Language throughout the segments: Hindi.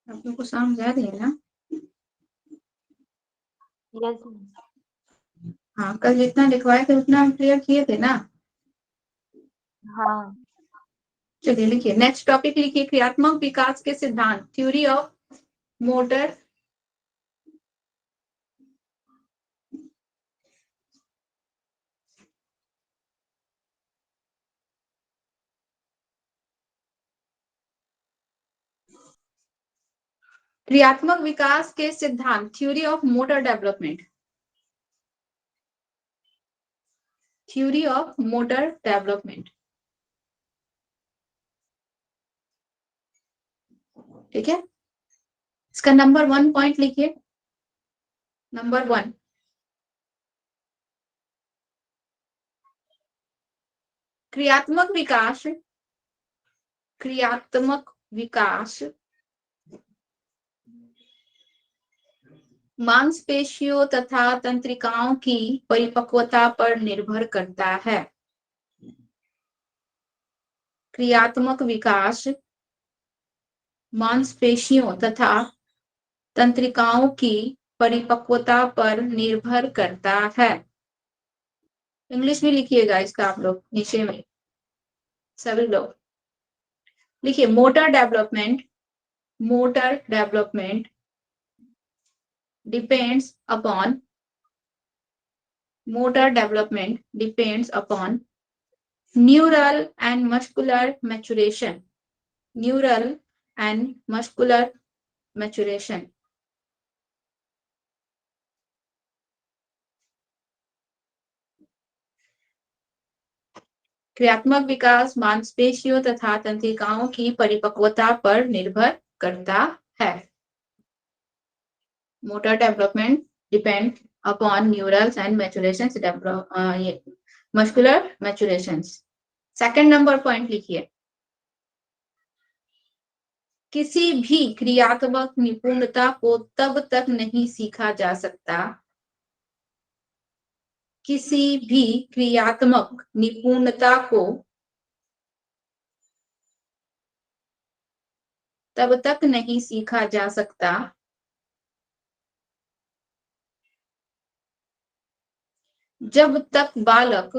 आप लोग को साउंड जा रही है ना? यस। हाँ, कल जितना लिखवाए थे उतना हम क्लियर किए थे ना? हाँ। चलिए लिखिए, नेक्स्ट टॉपिक लिखिए, क्रियात्मक विकास के सिद्धांत, थ्योरी ऑफ मोटर क्रियात्मक विकास के सिद्धांत, theory of motor development, theory of motor development. ठीक है, इसका नंबर 1 पॉइंट लिखिए। नंबर 1, क्रियात्मक विकास, क्रियात्मक विकास मांसपेशियों तथा तंत्रिकाओं की परिपक्वता पर निर्भर करता है। क्रियात्मक विकास मांसपेशियों तथा तंत्रिकाओं की परिपक्वता पर निर्भर करता है। इंग्लिश में लिखिएगा इसका आप लोग नीचे में, सभी लोग लिखिए, motor development, motor development depends upon, motor development depends upon neural and muscular maturation, neural and muscular maturation. क्रियात्मक विकास मांसपेशियों तथा तंत्रिकाओं की परिपक्वता पर निर्भर करता है। Motor development depend upon neurals and maturations, muscular maturations. Second number point लिखिए, किसी भी क्रियात्मक निपुणता को तब तक नहीं सीखा जा सकता, किसी भी क्रियात्मक निपुणता को तब तक नहीं सीखा जा सकता जब तक बालक,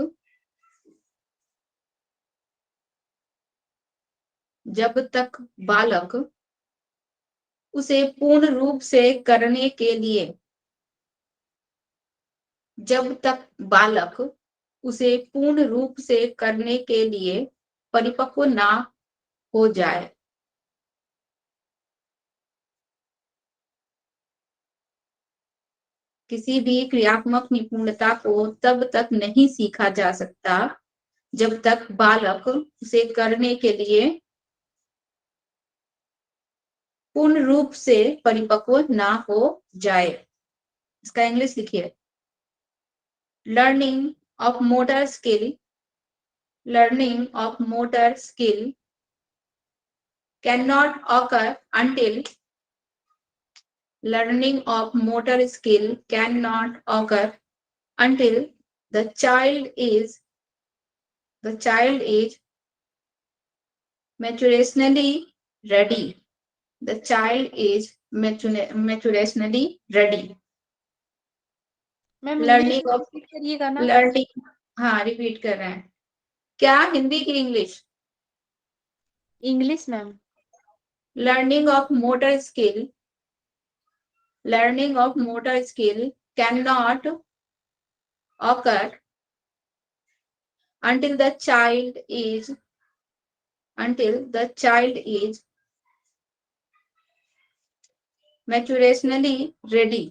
जब तक बालक उसे पूर्ण रूप से करने के लिए, जब तक बालक उसे पूर्ण रूप से करने के लिए परिपक्व ना हो जाए। किसी भी क्रियात्मक निपुणता को तब तक नहीं सीखा जा सकता जब तक बालक उसे करने के लिए पूर्ण रूप से परिपक्व ना हो जाए। इसका इंग्लिश लिखिए, learning of motor skill, learning of motor skill can not occur until, learning of motor skill cannot occur until the child is maturationally ready, the child is maturationally ready. Ma'am learning of, repeat करिएगा ना। लर्निंग, हाँ रिपीट कर रहे हैं क्या, हिंदी की English? English ma'am. Learning of motor skill, learning of motor skill cannot occur until the child is, until the child is maturationally ready.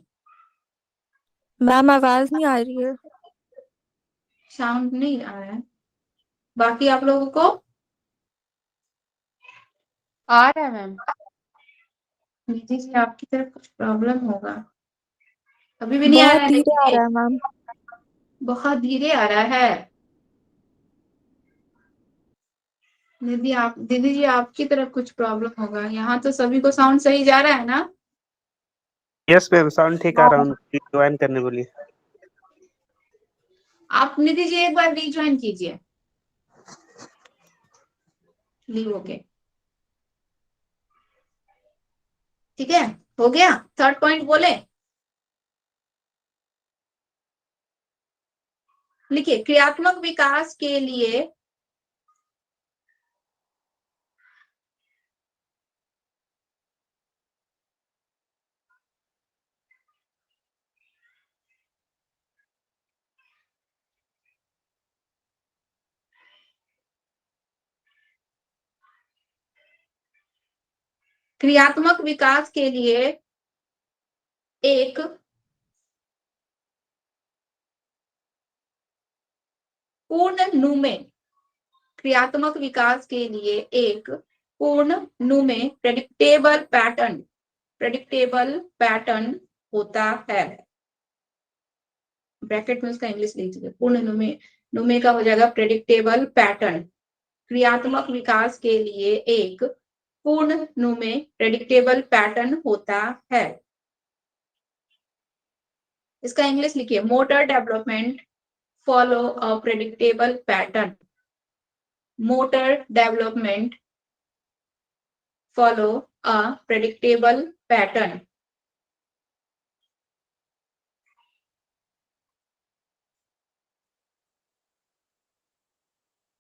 Ma'am आवाज नहीं आ रही है। साउंड नहीं आ रहा है, बाकी आप लोगों को आ रहा है मैम। निधि जी आपकी तरफ कुछ प्रॉब्लम होगा, अभी भी नहीं आ रहा बहुत है? धीरे आ निधि रहा है मैम। बहुत धीरे आ रहा है। निधि आप, दीदी जी आपकी तरफ कुछ प्रॉब्लम होगा, यहाँ तो सभी को साउंड सही जा रहा है ना? यस मैम, साउंड ठीक आ रहा हूँ, ज्वाइन करने बोलिए। आप निधि जी एक बार रीज्वाइन कीजिए, लीव ओके। ठीक है, हो गया। थर्ड पॉइंट बोले, लिखिए क्रियात्मक विकास के लिए क्रियात्मक विकास के लिए एक पूर्ण नुमे, क्रियात्मक विकास के लिए एक पूर्ण नुमे प्रेडिक्टेबल पैटर्न होता है। ब्रैकेट में उसका इंग्लिश लिख दीजिए, पूर्ण नुमे का हो जाएगा प्रेडिक्टेबल पैटर्न। क्रियात्मक विकास के लिए एक पूर्ण नुमे प्रेडिक्टेबल पैटर्न होता है। इसका इंग्लिश लिखिए, motor development follow a predictable pattern. Motor development follow a predictable pattern.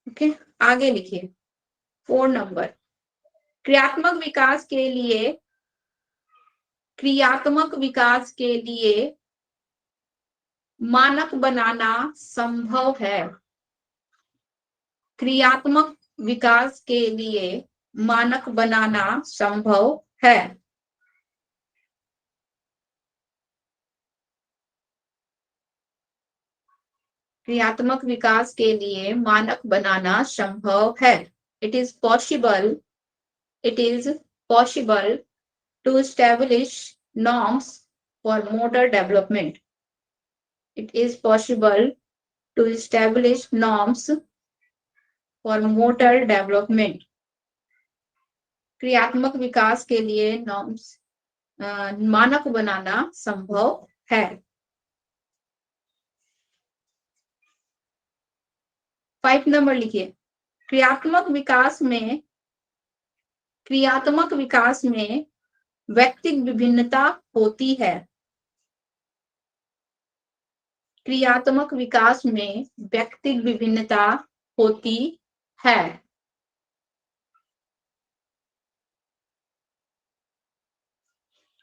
Okay, आगे लिखिए 4 नंबर, क्रियात्मक विकास के लिए मानक बनाना संभव है। क्रियात्मक विकास के लिए मानक बनाना संभव है। क्रियात्मक विकास के लिए मानक बनाना संभव है। It is possible to establish norms for motor development. It is possible to establish norms for motor development. क्रियात्मक विकास के लिए नॉर्म्स मानक बनाना संभव है। 5 नंबर लिखिए, क्रियात्मक विकास में व्यक्तिगत विभिन्नता होती है। क्रियात्मक विकास में व्यक्तिगत विभिन्नता होती है।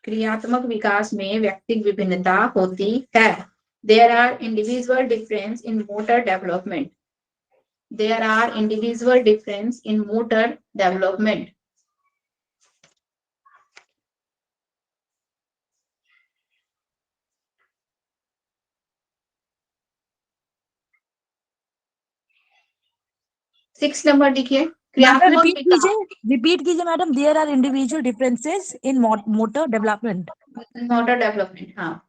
क्रियात्मक विकास में व्यक्तिगत विभिन्नता होती है। There are individual difference in motor development. There are individual difference in motor development. Six number लिखिए, क्रियात्मक रिपीट कीजिए madam. There are individual differences in motor development. हाँ।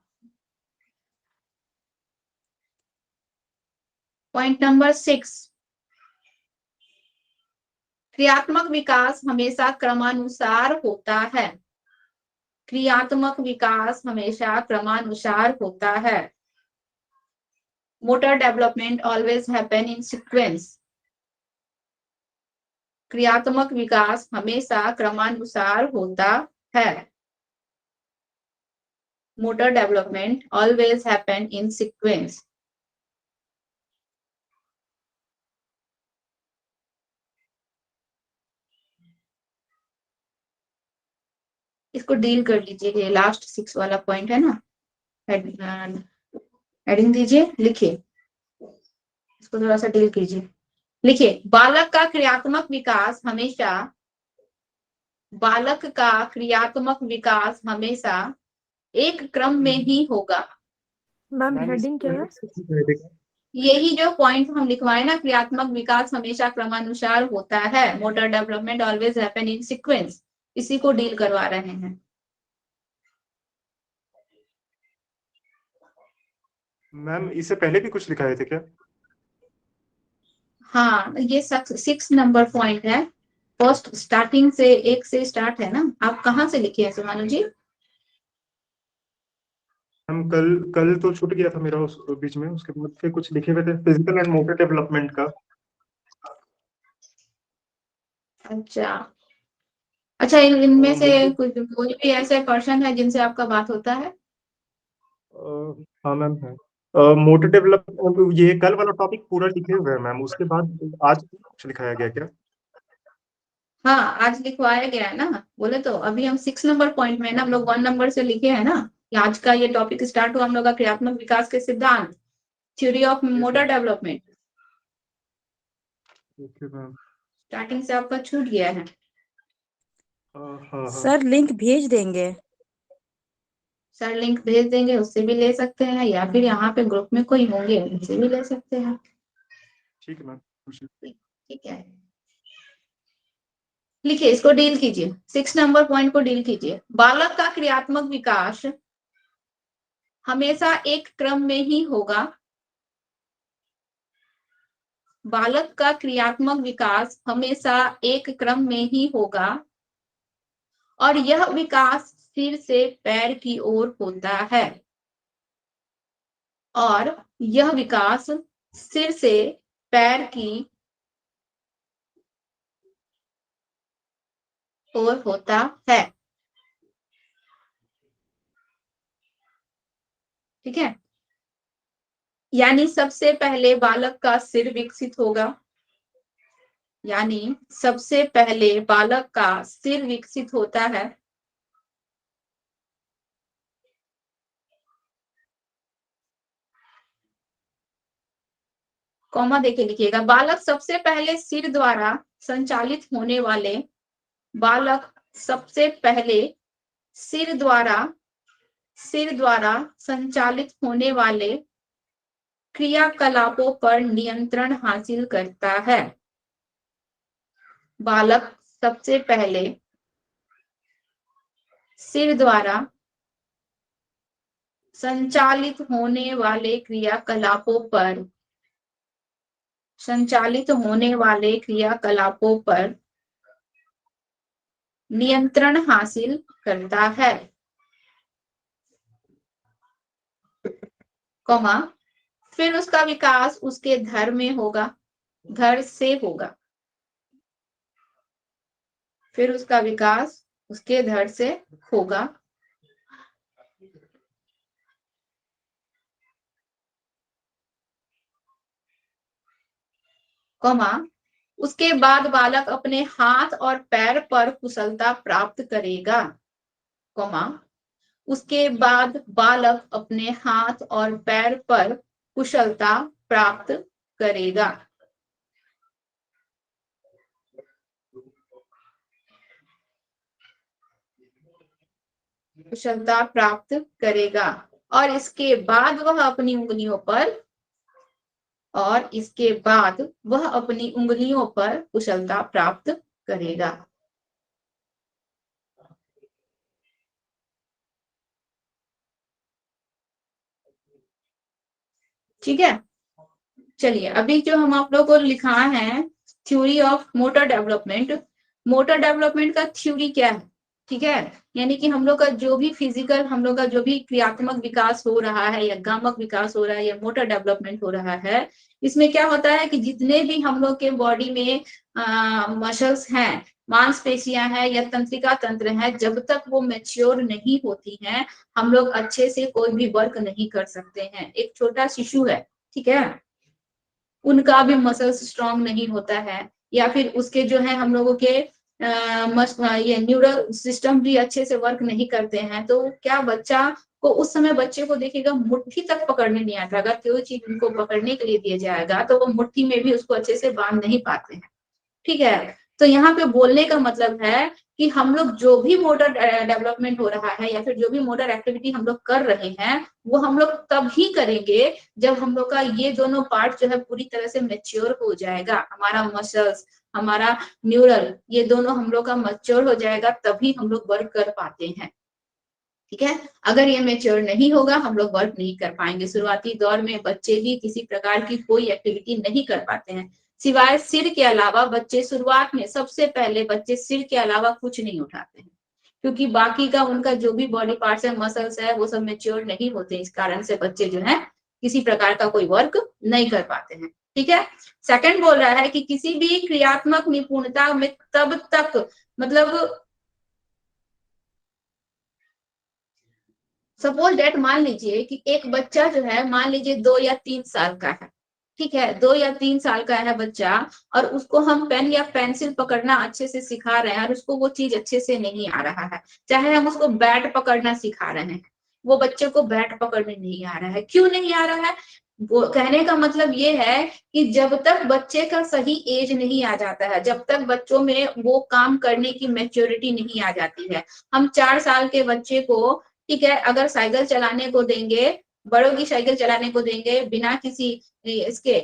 पॉइंट नंबर 6, क्रियात्मक विकास हमेशा क्रमानुसार होता है। क्रियात्मक विकास हमेशा क्रमानुसार होता है। Motor development always happen in sequence. क्रियात्मक विकास हमेशा क्रमानुसार होता है। Motor development always happen in sequence. इसको डील कर लीजिए, ये लास्ट 6 वाला पॉइंट है ना, हेडिंग दीजिए, लिखिए इसको थोड़ा सा डील कीजिए। लिखिए, बालक का क्रियात्मक विकास हमेशा एक क्रम में ही होगा। मैम हेडिंग क्या है? यही जो पॉइंट हम लिखवाए ना, क्रियात्मक विकास हमेशा क्रमानुसार होता है, motor development always happen in sequence, इसी को डील करवा रहे हैं। मैम इससे पहले भी कुछ लिखाए थे क्या? हाँ, ये 6 नंबर पॉइंट है। फर्स्ट स्टार्टिंग से 1 से स्टार्ट है ना। आप कहाँ से लिखे हैं सुमानु जी? हम कल तो छूट गया था मेरा उस बीच में, उसके बाद फिर कुछ लिखे हुए थे फिजिकल एंड मोटर डेवलपमेंट का। अच्छा, अच्छा, इनमें से मोटे कोई भी ऐसे पर्सन है जिनसे आपका बात होता है? हाँ मैम है। मोटर डेवलप, ये कल वाला टॉपिक पूरा लिखे हुए हैं मैम, उसके बाद आज कुछ लिखाया गया क्या? हाँ, आज लिखवाया गया है ना। बोले तो अभी हम 6 नंबर पॉइंट में है ना, हम लोग 1 नंबर से लिखे हैं ना कि आज का ये टॉपिक स्टार्ट हुआ हम लोग का क्रियात्मक विकास के सिद्धांत, theory of motor development. Okay ma'am. Starting से आपका छूट गया है। हाँ हाँ। सर लिंक भेज देंगे। सर लिंक भेज देंगे, उससे भी ले सकते हैं, या फिर यहाँ पे ग्रुप में कोई होंगे उनसे भी ले सकते हैं। ठीक है मैम। ठीक है, लिखिए, इसको डील कीजिए, 6 नंबर पॉइंट को डील कीजिए। बालक का क्रियात्मक विकास हमेशा एक क्रम में ही होगा। बालक का क्रियात्मक विकास हमेशा एक क्रम में ही होगा और यह विकास सिर से पैर की ओर होता है। और यह विकास सिर से पैर की ओर होता है। ठीक है, यानी सबसे पहले बालक का सिर विकसित होगा, यानी सबसे पहले बालक का सिर विकसित होता है। कॉमा देके लिखिएगा। बालक सबसे पहले सिर द्वारा संचालित होने वाले, बालक सबसे पहले सिर द्वारा संचालित होने वाले क्रियाकलापों पर नियंत्रण हासिल करता है। बालक सबसे पहले सिर द्वारा संचालित होने वाले क्रियाकलापों पर नियंत्रण हासिल करता है, कॉमा, फिर उसका विकास उसके धड़ में होगा, धड़ से होगा, फिर उसका विकास उसके धड़ से होगा, कॉमा, उसके बाद बालक अपने हाथ और पैर पर कुशलता प्राप्त करेगा, कॉमा, उसके बाद बालक अपने हाथ और पैर पर कुशलता प्राप्त करेगा। कुशलता प्राप्त करेगा और इसके बाद वह अपनी उंगलियों पर कुशलता प्राप्त करेगा। ठीक है, चलिए अभी जो हम आप लोग को लिखा है theory of motor development. Motor development का थ्योरी क्या है? ठीक है, यानी कि हम लोग का जो भी फिजिकल, हम लोग का जो भी क्रियात्मक विकास हो रहा है या गामक विकास हो रहा है या मोटर डेवलपमेंट हो रहा है, इसमें क्या होता है कि जितने भी हम लोग के बॉडी में मसल्स हैं, मांसपेशियां हैं या तंत्रिका तंत्र है, जब तक वो मैच्योर नहीं होती हैं हम लोग अच्छे से कोई भी वर्क नहीं कर सकते हैं। एक छोटा शिशु है, ठीक है, उनका भी मसल्स स्ट्रांग नहीं होता है, या फिर उसके जो है हम लोगों के ये न्यूरल सिस्टम भी अच्छे से वर्क नहीं करते हैं, तो क्या बच्चा को उस समय बच्चे को देखिएगा मुट्ठी तक पकड़ने नहीं आता। अगर कोई चीज उनको पकड़ने के लिए दिया जाएगा तो वो मुट्ठी में भी उसको अच्छे से बांध नहीं पाते हैं। ठीक है, तो यहाँ पे बोलने का मतलब है कि हम लोग जो भी मोटर डेवलपमेंट हो रहा है या फिर जो भी मोटर एक्टिविटी हम लोग कर रहे हैं वो हम लोग तब ही करेंगे जब हम लोग का ये दोनों पार्ट जो है पूरी तरह से मैच्योर हो जाएगा। हमारा मसल्स, हमारा न्यूरल, ये दोनों हम लोग का मैच्योर हो जाएगा, तभी हम लोग वर्क कर पाते हैं। ठीक है, अगर ये मैच्योर नहीं होगा हम लोग वर्क नहीं कर पाएंगे। शुरुआती दौर में बच्चे भी किसी प्रकार की कोई एक्टिविटी नहीं कर पाते हैं, सिवाय सिर के अलावा। बच्चे शुरुआत में सबसे पहले बच्चे सिर के अलावा कुछ नहीं उठाते हैं, क्योंकि बाकी का उनका जो भी बॉडी पार्ट्स है, मसल्स है, वो सब मैच्योर नहीं होते। इस कारण से बच्चे जो है किसी प्रकार का कोई वर्क नहीं कर पाते हैं। ठीक है, सेकंड बोल रहा है कि किसी भी क्रियात्मक निपुणता में तब तक, मतलब सपोज डेट मान लीजिए कि एक बच्चा जो है, मान लीजिए 2 या 3 साल का है, ठीक है, 2 या 3 साल का है बच्चा, और उसको हम पेन या पेंसिल पकड़ना अच्छे से सिखा रहे हैं और उसको वो चीज अच्छे से नहीं आ रहा है, चाहे हम उसको बैट पकड़ना सिखा रहे हैं, वो बच्चे को बैट पकड़ने नहीं आ रहा है। क्यों नहीं आ रहा है? वो कहने का मतलब ये है कि जब तक बच्चे का सही एज नहीं आ जाता है, जब तक बच्चों में वो काम करने की मैच्योरिटी नहीं आ जाती है, हम 4 साल के बच्चे को, ठीक है, अगर साइकिल चलाने को देंगे, बड़ों की साइकिल चलाने को देंगे बिना किसी इसके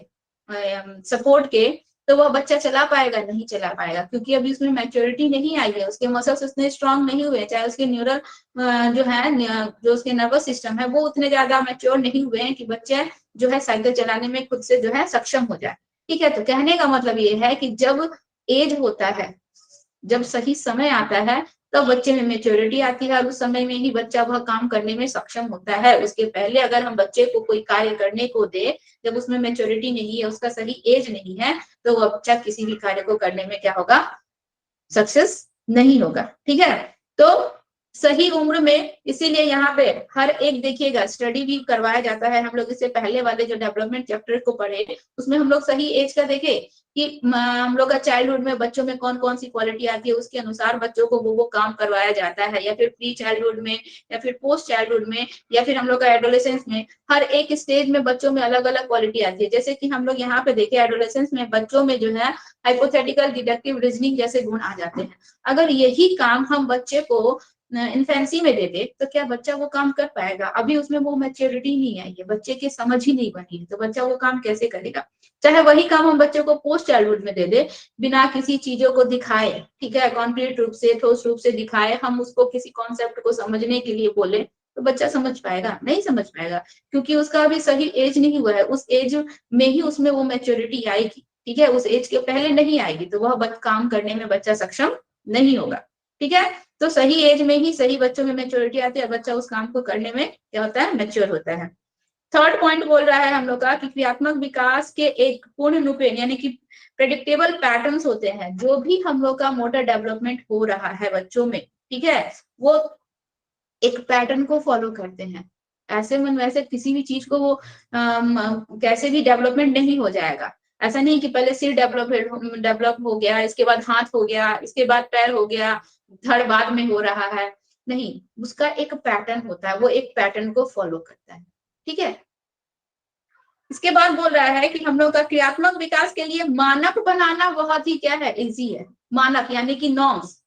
सपोर्ट के, तो वह बच्चा चला पाएगा? नहीं चला पाएगा, क्योंकि अभी उसमें मैच्योरिटी नहीं आई है, उसके मसल्स उतने स्ट्रांग नहीं हुए, चाहे उसके न्यूरल जो है जो उसके नर्वस सिस्टम है वो उतने ज्यादा मैच्योर नहीं हुए हैं कि बच्चे जो है साइकिल चलाने में खुद से जो है सक्षम हो जाए। ठीक है, तो कहने का मतलब ये है कि जब एज होता है, जब सही समय आता है, तब बच्चे में मेच्योरिटी आती है और उस समय में ही बच्चा वह काम करने में सक्षम होता है। उसके पहले अगर हम बच्चे को कोई कार्य करने को दे, जब उसमें मेच्योरिटी नहीं है, उसका सही एज नहीं है, तो वह बच्चा किसी भी कार्य को करने में क्या होगा? सक्सेस नहीं होगा। ठीक है, तो सही उम्र में, इसीलिए यहाँ पे हर एक देखिएगा स्टडी भी करवाया जाता है। हम लोग इससे पहले वाले जो डेवलपमेंट चैप्टर को पढ़े, उसमें हम लोग सही एज का देखे कि हम लोग का चाइल्डहुड में बच्चों में कौन कौन सी क्वालिटी आती है, उसके अनुसार बच्चों को वो काम करवाया जाता है, या फिर प्री चाइल्डहुड में, या फिर पोस्ट चाइल्डहुड में, या फिर हम लोग का एडोलेसेंस में। हर एक स्टेज में बच्चों में अलग अलग क्वालिटी आती है। जैसे कि हम लोग यहाँ पे देखे, एडोलेसेंस में बच्चों में जो है हाइपोथेटिकल, डिडक्टिव, रीजनिंग जैसे गुण आ जाते हैं। अगर यही काम हम बच्चे को इन्फेंसी में दे दे, तो क्या बच्चा वो काम कर पाएगा? अभी उसमें वो मैच्योरिटी नहीं आई है, बच्चे की समझ ही नहीं बनी है, तो बच्चा वो काम कैसे करेगा? चाहे वही काम हम बच्चे को पोस्ट चाइल्डहुड में दे दे, बिना किसी चीजों को दिखाए, ठीक है, कॉन्क्रीट रूप से, ठोस रूप से दिखाए, हम उसको किसी कॉन्सेप्ट को समझने के लिए बोले, तो बच्चा समझ पाएगा? नहीं समझ पाएगा, क्योंकि उसका अभी सही एज नहीं हुआ है। उस एज में ही उसमें वो मैच्योरिटी आएगी, ठीक है, उस एज के पहले नहीं आएगी, तो वह काम करने में बच्चा सक्षम नहीं होगा। ठीक है, तो सही एज में ही सही बच्चों में मैच्योरिटी आती है, बच्चा उस काम को करने में क्या होता है? मैच्योर होता है। थर्ड पॉइंट बोल रहा है हम लोग का कि क्रियात्मक विकास के एक पूर्ण रूपेण यानी कि प्रेडिक्टेबल पैटर्न्स होते हैं। जो भी हम लोग का मोटर डेवलपमेंट हो रहा है बच्चों में, ठीक है, वो एक पैटर्न को फॉलो करते हैं। ऐसे मन वैसे किसी भी चीज को वो कैसे भी डेवलपमेंट नहीं हो जाएगा। ऐसा नहीं कि पहले सिर डेवलप हो गया, इसके बाद हाथ हो गया, इसके बाद पैर हो गया, धड़ बाद में हो रहा है। नहीं, उसका एक पैटर्न होता है, वो एक पैटर्न को फॉलो करता है। ठीक है, इसके बाद बोल रहा है कि हम लोग का क्रियात्मक विकास के लिए मानक बनाना बहुत ही क्या है? इजी है। मानक यानी कि नॉर्म्स,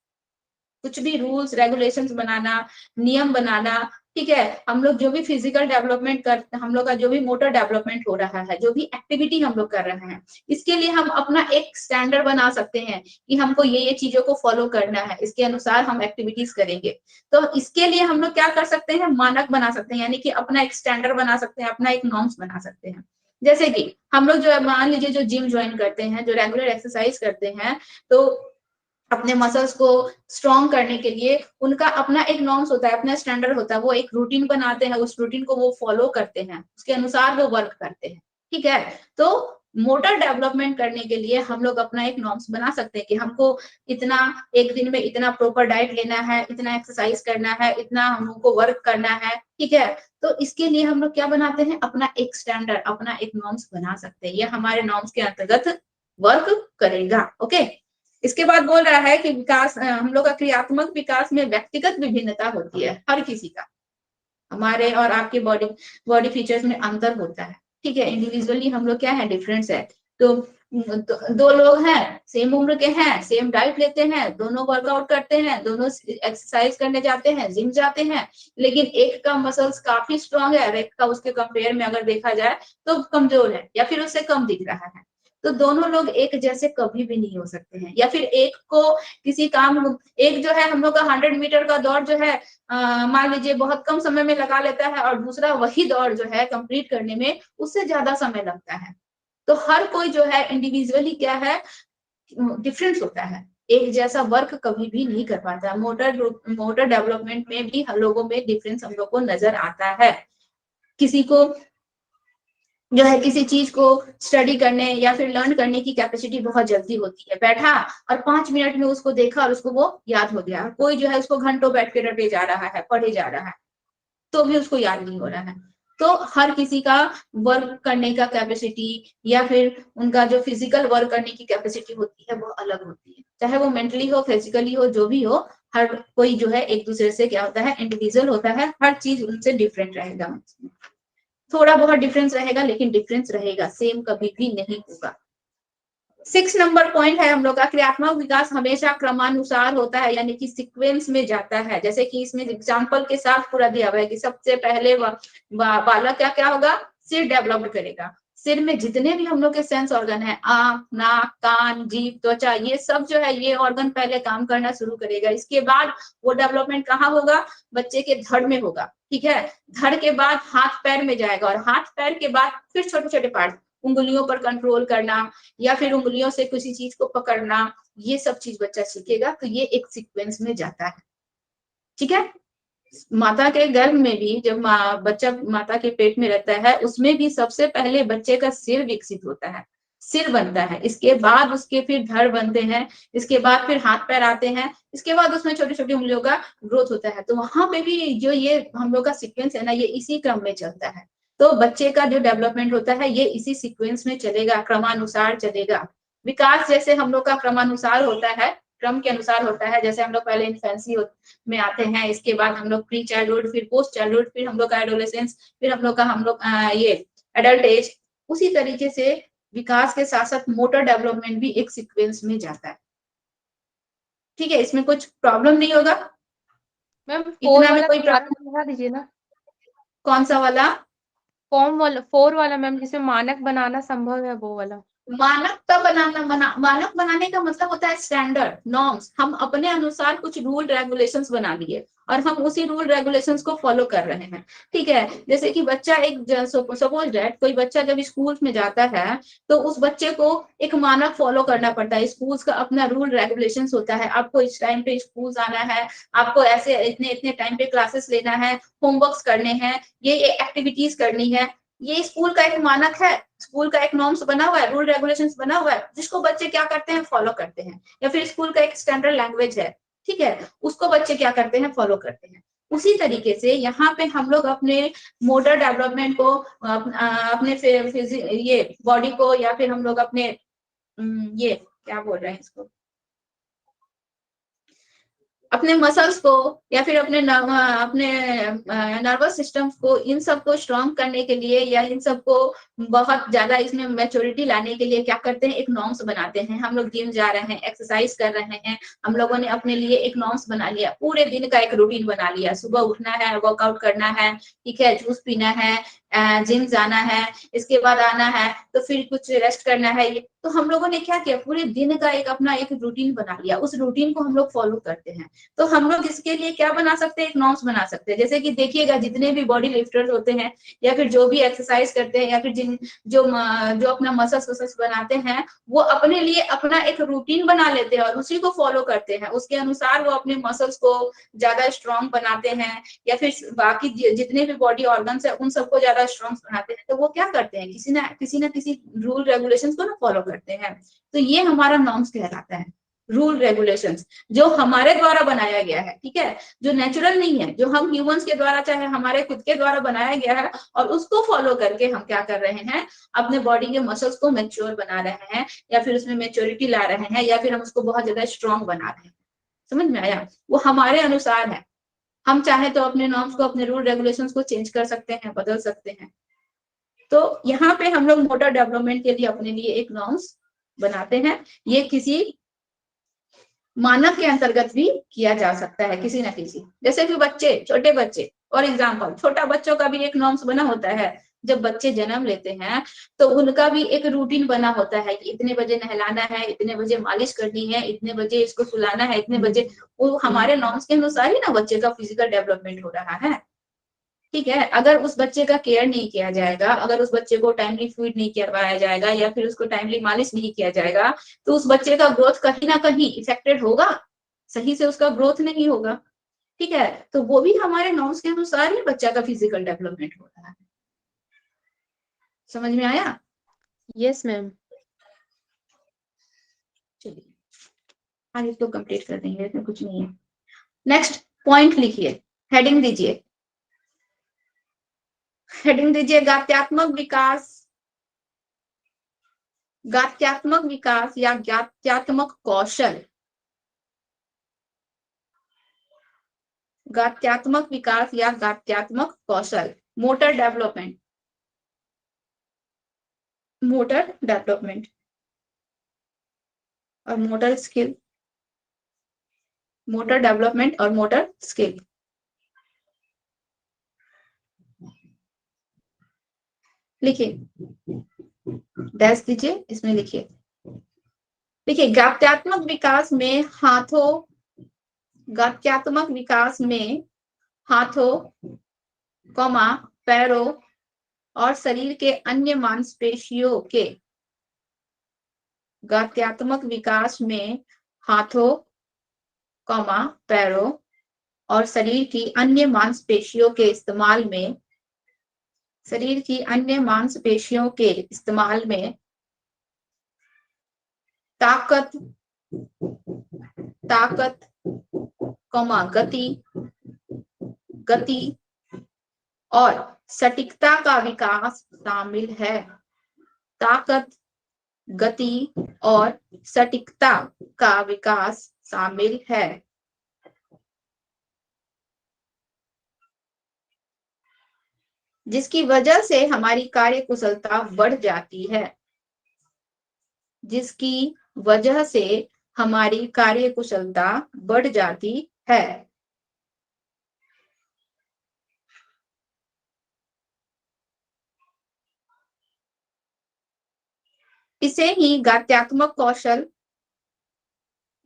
कुछ भी रूल्स रेगुलेशंस बनाना, नियम बनाना। ठीक है, हम लोग जो भी फिजिकल डेवलपमेंट करते हैं, हम लोग का जो भी मोटर डेवलपमेंट हो रहा है, जो भी एक्टिविटी हम लोग कर रहे हैं, इसके लिए हम अपना एक स्टैंडर्ड बना सकते हैं कि हमको ये चीजों को फॉलो करना है, इसके अनुसार हम एक्टिविटीज करेंगे। तो इसके लिए हम लोग क्या कर सकते हैं? मानक बना सकते हैं, यानी कि अपना एक स्टैंडर्ड बना सकते हैं, अपना एक नॉर्म्स बना सकते हैं। जैसे कि हम लोग जो मान लीजिए जो जिम ज्वाइन करते हैं, जो रेगुलर एक्सरसाइज करते हैं, तो अपने मसल्स को स्ट्रॉन्ग करने के लिए उनका अपना एक नॉर्म्स होता है, अपना स्टैंडर्ड होता है, वो एक रूटीन बनाते हैं, उस रूटीन को वो फॉलो करते हैं, उसके अनुसार वो वर्क करते हैं। ठीक है, तो मोटर डेवलपमेंट करने के लिए हम लोग अपना एक नॉर्म्स बना सकते हैं कि हमको इतना एक दिन में इतना प्रॉपर डाइट लेना है, इतना एक्सरसाइज करना है, इतना हमको वर्क करना है। ठीक है, तो इसके लिए हम लोग क्या बनाते हैं? अपना एक स्टैंडर्ड, अपना एक नॉर्म्स बना सकते हैं, ये हमारे नॉर्म्स के अंतर्गत वर्क करेगा। ओके, इसके बाद बोल रहा है कि विकास, हम लोग का क्रियात्मक विकास में व्यक्तिगत विभिन्नता होती है। हर किसी का, हमारे और आपके बॉडी फीचर्स में अंतर होता है। ठीक है, इंडिविजुअली हम लोग क्या है? डिफरेंस है। तो दो लोग हैं, सेम उम्र के हैं, सेम डाइट लेते हैं, दोनों वर्कआउट करते हैं, दोनों एक्सरसाइज करने जाते हैं, जिम जाते हैं, लेकिन एक का मसल्स काफी स्ट्रांग है और एक का उसके कंपेयर में अगर देखा जाए तो कमजोर है, या फिर उससे कम दिख रहा है। तो दोनों लोग एक जैसे कभी भी नहीं हो सकते हैं। या फिर एक को किसी काम, एक जो है हम लोग का 100 मीटर का दौड़ जो है मान लीजिए बहुत कम समय में लगा लेता है, और दूसरा वही दौड़ जो है कंप्लीट करने में उससे ज्यादा समय लगता है। तो हर कोई जो है इंडिविजुअली क्या है? डिफरेंस होता है, एक जैसा वर्क कभी भी नहीं कर पाता। मोटर डेवलपमेंट में भी हम लोगों में डिफरेंस हम लोग को नजर आता है। किसी को जो है किसी चीज को स्टडी करने या फिर लर्न करने की कैपेसिटी बहुत जल्दी होती है, बैठा और 5 मिनट में उसको देखा और उसको वो याद हो गया। कोई जो है उसको घंटों बैठ के रटे जा रहा है, पढ़े जा रहा है। तो भी उसको याद नहीं हो रहा है। तो हर किसी का वर्क करने का कैपेसिटी या फिर उनका जो फिजिकल वर्क करने की कैपेसिटी होती है वो अलग होती है, चाहे वो मेंटली हो, फिजिकली हो, जो भी हो, हर कोई जो है एक दूसरे से क्या होता है, इंडिविजुअल होता है, हर चीज उनसे डिफरेंट रहेगा। थोड़ा बहुत डिफरेंस रहेगा, लेकिन डिफरेंस रहेगा, सेम कभी भी नहीं होगा। 6 नंबर पॉइंट है हम लोग का, क्रियात्मक विकास हमेशा क्रमानुसार होता है, यानी कि सीक्वेंस में जाता है। जैसे कि इसमें एग्जांपल के साथ पूरा दिया हुआ है कि सबसे पहले बालक क्या होगा, सिर डेवलप करेगा। सिर में जितने भी हम लोग के सेंस ऑर्गन है, आंख, नाक, कान, जीभ, त्वचा, ये सब जो है, ये ऑर्गन पहले काम करना शुरू करेगा। इसके बाद वो डेवलपमेंट कहाँ होगा, बच्चे के धड़ में होगा, ठीक है। धड़ के बाद हाथ पैर में जाएगा, और हाथ पैर के बाद फिर छोटे छोटे पार्ट, उंगलियों पर कंट्रोल करना या फिर उंगलियों से किसी चीज को पकड़ना, ये सब चीज बच्चा सीखेगा। तो ये एक सीक्वेंस में जाता है, ठीक है। माता के गर्भ में भी जब बच्चा माता के पेट में रहता है, उसमें भी सबसे पहले बच्चे का सिर विकसित होता है, सिर बनता है। इसके बाद उसके फिर धड़ बनते हैं, इसके बाद फिर हाथ पैर आते हैं, इसके बाद उसमें छोटी छोटी उंगलियों का ग्रोथ होता है। तो वहां पे भी जो ये हम लोग का सीक्वेंस है ना, ये इसी क्रम में चलता है। तो बच्चे का जो डेवलपमेंट होता है, ये इसी सीक्वेंस में चलेगा, क्रमानुसार चलेगा। विकास जैसे हम लोग का क्रमानुसार होता है, क्रम के अनुसार होता है। जैसे हम लोग पहले इन्फेंसी में आते हैं, इसके बाद हम लोग प्री चाइल्डहुड, फिर पोस्ट चाइल्डहुड, फिर हम लोग का एडोलेसेंस, फिर हम लोग का ये एडल्ट एज। उसी तरीके से विकास के साथ साथ मोटर डेवलपमेंट भी एक सीक्वेंस में जाता है, ठीक है। इसमें कुछ प्रॉब्लम नहीं होगा, मैम इतना 4 में वाला कोई दोबारा प्रॉब्लम। समझा दीजिए ना। कौन सा वाला? फॉर्म वाला 4 वाला मैम, जिसमें मानक बनाना संभव है, वो वाला। मानक का मानक बनाने का मतलब होता है स्टैंडर्ड नॉर्म्स। हम अपने अनुसार कुछ रूल रेगुलेशंस बना लिए और हम उसी रूल रेगुलेशंस को फॉलो कर रहे हैं, ठीक है। जैसे कि बच्चा सपोज दैट कोई बच्चा जब स्कूल में जाता है, तो उस बच्चे को एक मानक फॉलो करना पड़ता है। स्कूल का अपना रूल रेगुलेशंस होता है, आपको इस टाइम पे स्कूल आना है, आपको ऐसे इतने इतने टाइम पे क्लासेस लेना है, होमवर्क्स करने हैं, ये एक्टिविटीज करनी है। ये स्कूल का एक मानक है, स्कूल का एक नॉर्म्स बना हुआ है, रूल रेगुलेशंस बना हुआ है, जिसको बच्चे क्या करते हैं, फॉलो करते हैं। या फिर स्कूल का एक स्टैंडर्ड लैंग्वेज है, ठीक है, उसको बच्चे क्या करते हैं, फॉलो करते हैं। उसी तरीके से यहाँ पे हम लोग अपने मोटर डेवलपमेंट को, अपने ये बॉडी को, या फिर हम लोग अपने ये क्या बोल रहे हैं इसको, अपने मसल्स को, या फिर अपने नर्वस सिस्टम को, इन सबको स्ट्रॉन्ग करने के लिए, या इन सबको बहुत ज्यादा इसमें मैच्योरिटी लाने के लिए क्या करते हैं, एक नॉर्म्स बनाते हैं। हम लोग जिम जा रहे हैं, एक्सरसाइज कर रहे हैं, हम लोगों ने अपने लिए एक नॉर्म्स बना लिया, पूरे दिन का एक रूटीन बना लिया। सुबह उठना है, वर्कआउट करना है, ठीक है, जूस पीना है, जिम जाना है, इसके बाद आना है, तो फिर कुछ रेस्ट करना है। तो हम लोगों ने क्या किया, पूरे दिन का एक अपना एक रूटीन बना लिया, उस रूटीन को हम लोग फॉलो करते हैं। तो हम लोग इसके लिए क्या बना सकते हैं, एक नॉर्म्स बना सकते हैं। जैसे कि देखिएगा, जितने भी बॉडी लिफ्टर्स होते हैं, या फिर जो भी एक्सरसाइज करते हैं, या फिर जो अपना मसल्स बनाते हैं, वो अपने लिए अपना एक रूटीन बना लेते हैं और उसी को फॉलो करते हैं। उसके अनुसार वो अपने मसल्स को ज्यादा स्ट्रॉन्ग बनाते हैं, या फिर बाकी जितने भी बॉडी ऑर्गन्स है उन सबको ज्यादा स्ट्रॉन्ग बनाते हैं। तो वो क्या करते हैं, किसी ना किसी रूल रेगुलेशंस को ना फॉलो करते हैं। तो ये हमारा नॉर्म्स कहलाता है, रूल रेगुलेशंस, जो हमारे द्वारा बनाया गया है, ठीक है, जो नेचुरल नहीं है, जो हम ह्यूमंस के द्वारा, चाहे हमारे खुद के द्वारा बनाया गया है, और उसको फॉलो करके हम क्या कर रहे हैं, अपने बॉडी के मसल्स को मैच्योर बना रहे हैं, या फिर उसमें मैच्योरिटी ला रहे हैं, या फिर हम उसको बहुत ज्यादा स्ट्रॉन्ग बना रहे हैं। समझ में आया? वो हमारे अनुसार है। हम चाहे तो अपने नॉर्म्स को, अपने रूल रेगुलेशंस को चेंज कर सकते हैं, बदल सकते हैं। तो यहाँ पे हम लोग मोटर डेवलपमेंट के लिए अपने लिए एक नॉर्म्स बनाते हैं। ये किसी मानक के अंतर्गत भी किया जा सकता है, किसी ना किसी। जैसे कि बच्चे, छोटे बच्चे, फॉर एग्जाम्पल छोटा बच्चों का भी एक नॉर्म्स बना होता है। जब बच्चे जन्म लेते हैं तो उनका भी एक रूटीन बना होता है कि इतने बजे नहलाना है, इतने बजे मालिश करनी है, इतने बजे इसको सुलाना है, इतने बजे। वो हमारे नॉर्म्स के अनुसार ही ना बच्चे का फिजिकल डेवलपमेंट हो रहा है, ठीक है। अगर उस बच्चे का केयर नहीं किया जाएगा, अगर उस बच्चे को टाइमली फीड नहीं करवाया जाएगा, या फिर उसको टाइमली मालिश नहीं किया जाएगा, तो उस बच्चे का ग्रोथ कहीं ना कहीं इफेक्टेड होगा, सही से उसका ग्रोथ नहीं होगा, ठीक है। तो वो भी हमारे नॉर्म्स के अनुसार ही बच्चा का फिजिकल डेवलपमेंट हो रहा है। समझ में आया? Yes ma'am. चलिए आगे इसको कंप्लीट कर देंगे, इसमें कुछ नहीं है। नेक्स्ट पॉइंट लिखिए, हेडिंग दीजिए, हेडिंग दीजिए गात्यात्मक विकास, गात्यात्मक विकास या गात्यात्मक कौशल, गात्यात्मक विकास या गात्यात्मक कौशल, मोटर डेवलपमेंट, मोटर डेवलपमेंट और मोटर स्किल, मोटर डेवलपमेंट और मोटर स्किल। लिखिए, डैश दीजिए, इसमें लिखिए। देखिए, गात्यात्मक विकास में हाथों, गात्यात्मक विकास में हाथों, कॉमा, पैरों और शरीर के अन्य मांसपेशियों के, गात्यात्मक विकास में हाथों, कॉमा, पैरों और शरीर की अन्य मांसपेशियों के इस्तेमाल में, शरीर की अन्य मांसपेशियों के इस्तेमाल में ताकत, ताकत, कॉमा, गति, गति और सटीकता का विकास शामिल है। ताकत, गति और सटीकता का विकास शामिल है। जिसकी वजह से हमारी कार्य कुशलता बढ़ जाती है, जिसकी वजह से हमारी कार्य कुशलता बढ़ जाती है। इसे ही गात्यात्मक कौशल,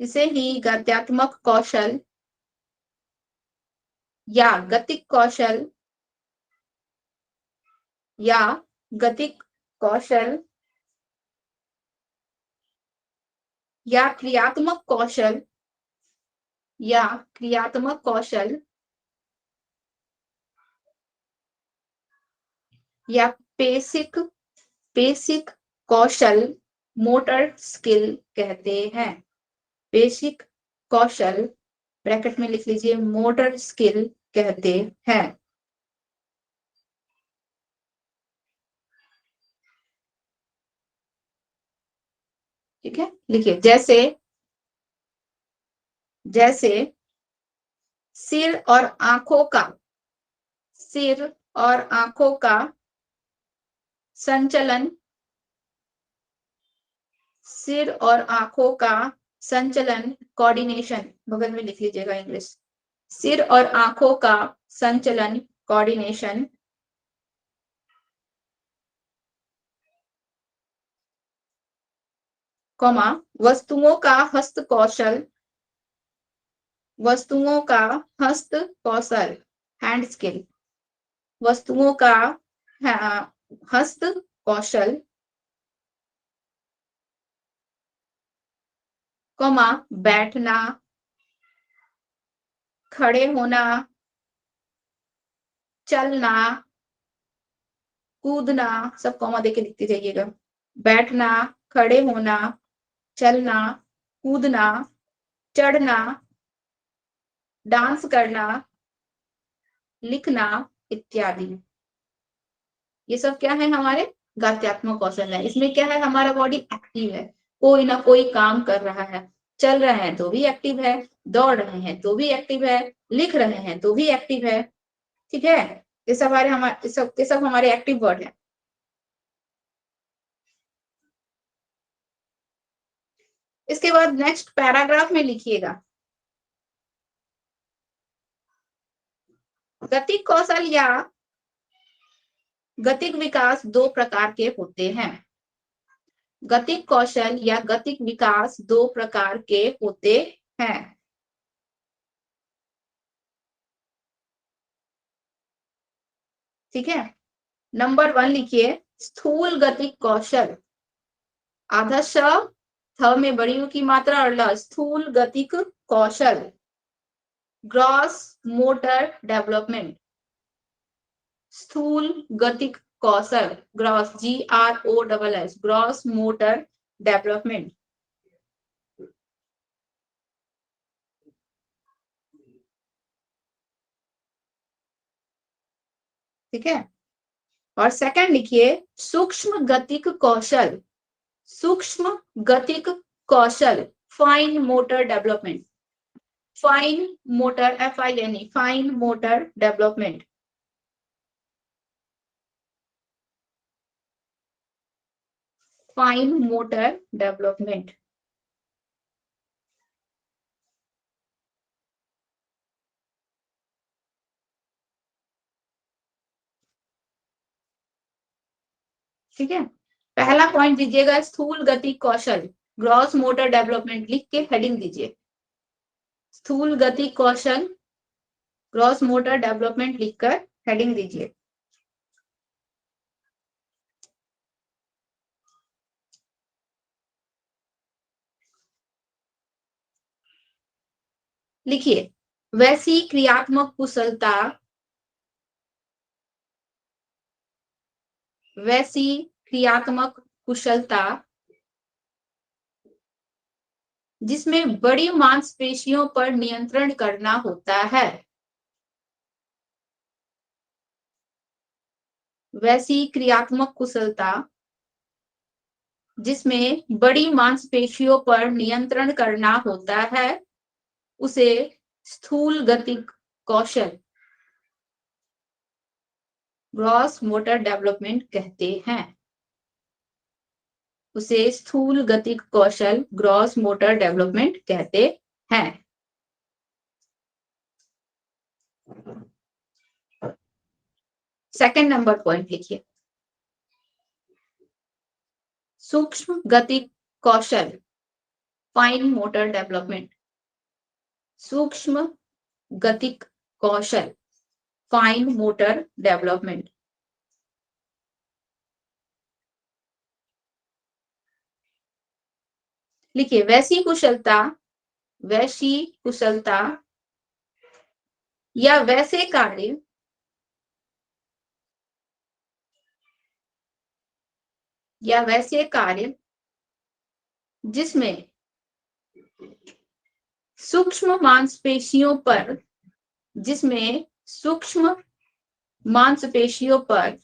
इसे ही गात्यात्मक कौशल या गतिक कौशल या गतिक कौशल या क्रियात्मक कौशल या क्रियात्मक कौशल या बेसिक, बेसिक कौशल, मोटर स्किल कहते हैं। बेसिक कौशल, ब्रैकेट में लिख लीजिए, मोटर स्किल कहते हैं। ठीक है, लिखिए, जैसे, जैसे सिर और आंखों का, सिर और आंखों का संचलन, सिर और आंखों का संचलन, कोऑर्डिनेशन, बगल में लिख लीजिएगा इंग्लिश, सिर और आंखों का संचलन, कोऑर्डिनेशन, कॉमा, वस्तुओं का हस्त कौशल, वस्तुओं का हस्त कौशल, हैंड स्किल, वस्तुओं का हस्त कौशल, कॉमा, बैठना, खड़े होना, चलना, कूदना, सब कॉमा देके लिखते जाइएगा। बैठना, खड़े होना, चलना, कूदना, चढ़ना, डांस करना, लिखना इत्यादि। ये सब क्या है, हमारे गात्यात्मक कौशल है। इसमें क्या है, हमारा बॉडी एक्टिव है, कोई ना कोई काम कर रहा है, चल रहे हैं तो भी एक्टिव है, दौड़ रहे हैं तो भी एक्टिव है, लिख रहे हैं तो भी एक्टिव है। ठीक है, ये सब हमारे एक्टिव वर्ड है। इसके बाद नेक्स्ट पैराग्राफ में लिखिएगा, गतिक कौशल या गतिक विकास दो प्रकार के होते हैं। गतिक कौशल या गतिक विकास दो प्रकार के होते हैं। ठीक है, नंबर 1 लिखिए, स्थूल गतिक कौशल, आधा श, थ में बड़ी ऊ की मात्रा और ल, स्थूल गतिक कौशल, ग्रॉस मोटर डेवलपमेंट, स्थूल गतिक कौशल, gross, GROSS, gross motor development. ठीक है, और सेकंड लिखिए सूक्ष्म गतिक कौशल, सूक्ष्म गतिक कौशल, fine motor development, fine motor FINE, fine motor development. Fine motor development. ठीक है, पहला पॉइंट दीजिएगा स्थूल गति कौशल, ग्रॉस मोटर डेवलपमेंट लिख के हेडिंग दीजिए। स्थूल गति कौशल ग्रॉस मोटर डेवलपमेंट लिखकर हेडिंग दीजिए। लिखिए वैसी क्रियात्मक कुशलता, वैसी क्रियात्मक कुशलता जिसमें बड़ी मांसपेशियों पर नियंत्रण करना होता है, वैसी क्रियात्मक कुशलता जिसमें बड़ी मांसपेशियों पर नियंत्रण करना होता है, उसे स्थूल गतिक कौशल, ग्रॉस मोटर डेवलपमेंट कहते हैं। उसे स्थूल गतिक कौशल, ग्रॉस मोटर डेवलपमेंट कहते हैं। सेकंड नंबर पॉइंट लिखिए सूक्ष्म गतिक कौशल, फाइन मोटर डेवलपमेंट, सूक्ष्म गतिक कौशल, फाइन मोटर डेवलपमेंट। लिखिए वैसी कुशलता, वैसी कुशलता या वैसे कार्य या वैसे कार्य जिसमें सूक्ष्म मांसपेशियों पर, जिसमें सूक्ष्म मांसपेशियों पर,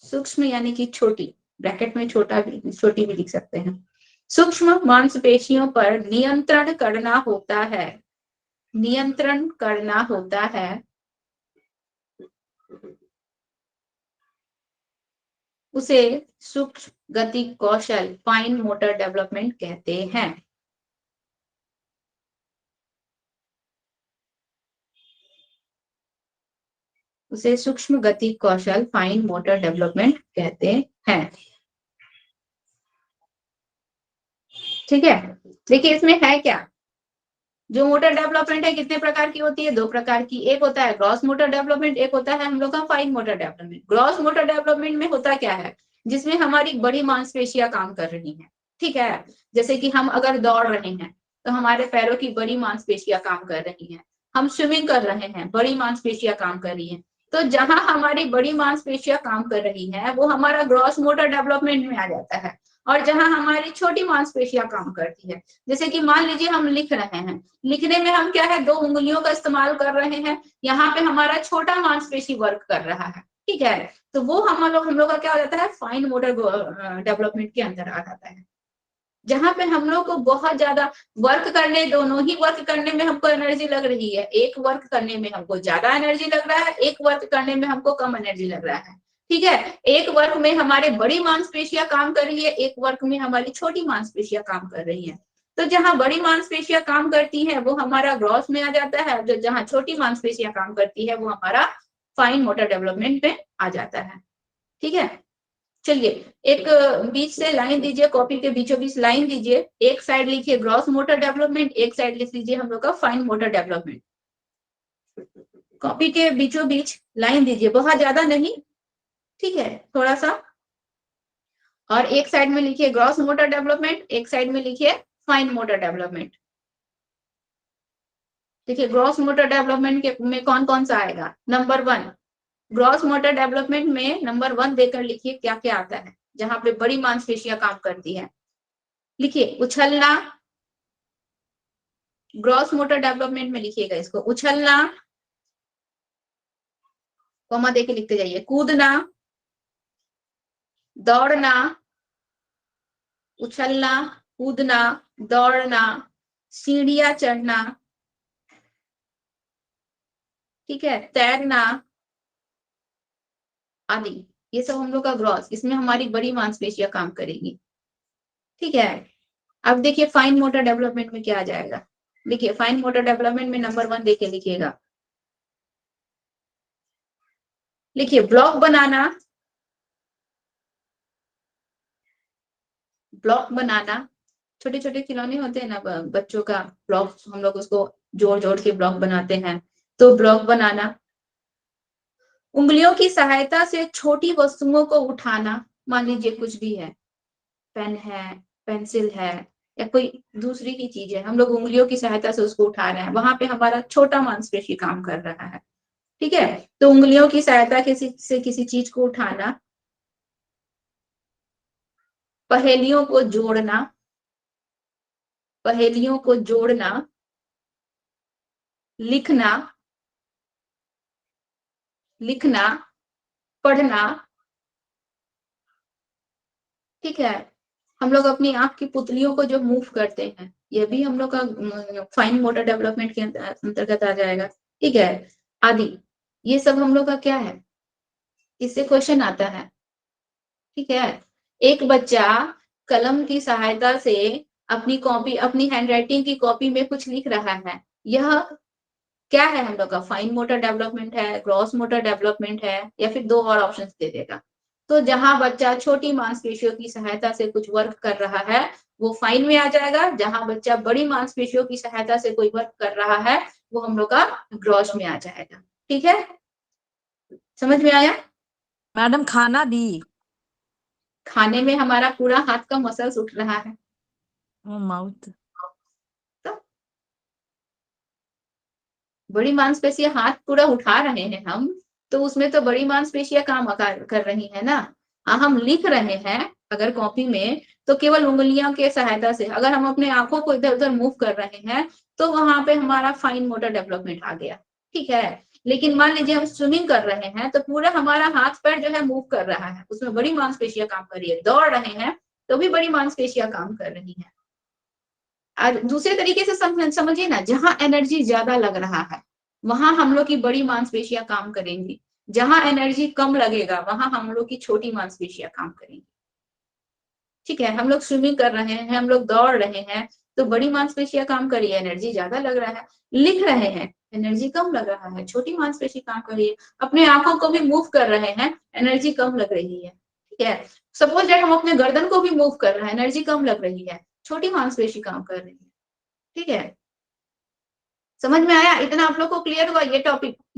सूक्ष्म यानी कि छोटी, ब्रैकेट में छोटा भी, छोटी भी लिख सकते हैं, सूक्ष्म मांसपेशियों पर नियंत्रण करना होता है, नियंत्रण करना होता है, उसे सूक्ष्म गतिक कौशल, फाइन मोटर डेवलपमेंट कहते हैं। उसे सूक्ष्म गतिक कौशल, फाइन मोटर डेवलपमेंट कहते हैं। ठीक है, देखिए इसमें है क्या, जो मोटर डेवलपमेंट है कितने प्रकार की होती है, दो प्रकार की, एक होता है ग्रॉस मोटर डेवलपमेंट, एक होता है हम लोग का fine motor development. Gross motor development में होता क्या है, जिसमें हमारी बड़ी मांसपेशियां काम कर रही हैं। ठीक है, जैसे कि हम अगर दौड़ रहे हैं तो हमारे पैरों की बड़ी मांसपेशियां काम कर रही हैं, हम स्विमिंग कर रहे हैं, बड़ी मांसपेशियां काम कर रही हैं। तो जहां हमारी बड़ी मांसपेशियां काम कर रही हैं वो हमारा ग्रॉस मोटर डेवलपमेंट में आ जाता है। और जहां हमारी छोटी मांसपेशियां काम करती है, जैसे कि मान लीजिए हम लिख रहे हैं, लिखने में हम क्या है, दो उंगलियों का इस्तेमाल कर रहे हैं, यहाँ पे हमारा छोटा मांसपेशी वर्क कर रहा है। ठीक है, तो वो हम लोग का क्या हो जाता है, फाइन मोटर डेवलपमेंट के अंदर आ जाता है। जहां पे हम लोग को बहुत ज्यादा वर्क करने, दोनों ही वर्क करने में हमको एनर्जी लग रही है, एक वर्क करने में हमको ज्यादा एनर्जी लग रहा है, एक वर्क करने में हमको कम एनर्जी लग रहा है। ठीक है, एक वर्क में हमारे बड़ी मांसपेशियां काम कर रही है, एक वर्क में हमारी छोटी मांसपेशियां काम कर रही है। तो जहां बड़ी मांसपेशियां काम करती हैं वो हमारा ग्रॉस में आ जाता है, जो जहां छोटी मांसपेशियां काम करती है वो हमारा फाइन मोटर डेवलपमेंट में आ जाता है। ठीक है, चलिए एक बीच से लाइन दीजिए, कॉपी के बीचों बीच लाइन दीजिए, एक साइड लिखिए ग्रॉस मोटर डेवलपमेंट, एक साइड लिख लीजिए हम लोग का फाइन मोटर डेवलपमेंट। कॉपी के बीचों बीच लाइन दीजिए, बहुत ज्यादा नहीं, ठीक है, थोड़ा सा। और एक साइड में लिखिए ग्रॉस मोटर डेवलपमेंट, एक साइड में लिखिए फाइन मोटर डेवलपमेंट। देखिए ग्रॉस मोटर डेवलपमेंट के में कौन कौन सा आएगा, नंबर 1, ग्रॉस मोटर डेवलपमेंट में नंबर 1 देकर लिखिए क्या क्या आता है, जहां पे बड़ी मांसपेशियां काम करती है। लिखिए उछलना, ग्रॉस मोटर डेवलपमेंट में लिखिएगा इसको, उछलना, कॉमा देके लिखते जाइए, कूदना, दौड़ना, उछलना, कूदना, दौड़ना, सीढ़ियां चढ़ना, ठीक है, तैरना आदि, ये सब हम लोग का ग्रॉस, इसमें हमारी बड़ी मांसपेशियां काम करेगी। ठीक है, अब देखिए फाइन मोटर डेवलपमेंट में क्या आ जाएगा। देखिए फाइन मोटर डेवलपमेंट में नंबर 1 देखे लिखिएगा, लिखिए ब्लॉक बनाना, ब्लॉक बनाना, छोटे छोटे खिलौने होते हैं ना बच्चों का, ब्लॉक हम लोग उसको जोड़ जोड़ के ब्लॉक बनाते हैं, तो ब्लॉक बनाना, उंगलियों की सहायता से छोटी वस्तुओं को उठाना, मान लीजिए कुछ भी है, पेन है, पेंसिल है, या कोई दूसरी ही चीज है, हम लोग उंगलियों की सहायता से उसको उठा रहे हैं, वहां पे हमारा छोटा मांसपेशी काम कर रहा है। ठीक है, तो उंगलियों की सहायता से किसी चीज को उठाना, पहेलियों को जोड़ना, पहेलियों को जोड़ना, लिखना, लिखना, पढ़ना, ठीक है, हम लोग अपनी आंख की पुतलियों को जो मूव करते हैं, यह भी हम लोग का फाइन मोटर डेवलपमेंट के अंतर्गत आ जाएगा। ठीक है, आदि, ये सब हम लोग का क्या है, इससे क्वेश्चन आता है। ठीक है, एक बच्चा कलम की सहायता से अपनी कॉपी, अपनी हैंडराइटिंग की कॉपी में कुछ लिख रहा है, यह क्या है हम लोग का, फाइन मोटर डेवलपमेंट है, ग्रॉस मोटर डेवलपमेंट है, या फिर दो और ऑप्शंस दे देगा। तो जहां बच्चा छोटी मांसपेशियों की सहायता से कुछ वर्क कर रहा है वो फाइन में आ जाएगा, जहां बच्चा बड़ी मांसपेशियों की सहायता से कोई वर्क कर रहा है वो हम लोग का ग्रॉस में आ जाएगा। ठीक है, समझ में आया? मैडम खाना दी, खाने में हमारा पूरा हाथ का मसल्स उठ रहा है, माउथ, तो बड़ी मांसपेशियां हाथ पूरा उठा रहे हैं हम, तो उसमें तो बड़ी मांसपेशियां काम कर रही है ना। हाँ, हम लिख रहे हैं अगर कॉपी में तो केवल उंगलियों के सहायता से, अगर हम अपने आंखों को इधर उधर मूव कर रहे हैं तो वहां पे हमारा फाइन मोटर डेवलपमेंट आ गया। ठीक है, लेकिन मान लीजिए हम स्विमिंग कर रहे हैं तो पूरा हमारा हाथ पैर जो है मूव कर रहा है, उसमें बड़ी मांसपेशियां काम कर रही है, दौड़ रहे हैं तो भी बड़ी मांसपेशियां काम कर रही है। और दूसरे तरीके से समझिए ना, जहां एनर्जी ज्यादा लग रहा है वहां हम लोग की बड़ी मांसपेशियां काम करेंगी, जहां एनर्जी कम लगेगा वहां हम लोग की छोटी मांसपेशियां काम करेंगी। ठीक है, हम लोग स्विमिंग कर रहे हैं, हम लोग दौड़ रहे हैं तो बड़ी मांसपेशियां काम कर रही है, एनर्जी ज्यादा लग रहा है, लिख रहे हैं एनर्जी कम लग रहा है, छोटी मांसपेशी काम कर रही है, अपने आंखों को भी मूव कर रहे हैं, एनर्जी कम लग रही है। ठीक है, सपोज दैट हम अपने गर्दन को भी मूव कर रहे हैं, एनर्जी कम लग रही है, छोटी मांसपेशी काम कर रही है। ठीक है, समझ में आया? इतना आप लोग को क्लियर हुआ? ये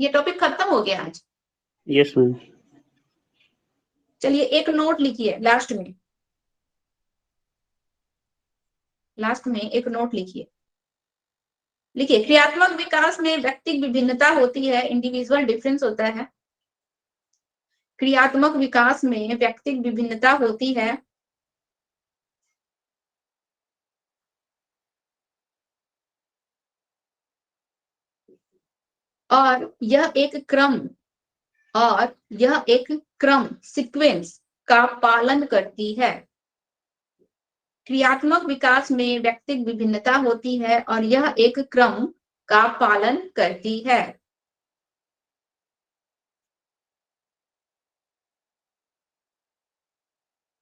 टॉपिक खत्म हो गया आज। Yes ma'am. चलिए एक नोट लिखिए, लास्ट में एक नोट लिखिए। लिखिए, क्रियात्मक विकास में व्यक्तिगत विभिन्नता होती है, इंडिविजुअल डिफरेंस होता है। क्रियात्मक विकास में व्यक्तिगत विभिन्नता होती है और यह एक क्रम सीक्वेंस का पालन करती है। क्रियात्मक विकास में व्यक्तिगत विभिन्नता होती है और यह एक क्रम का पालन करती है।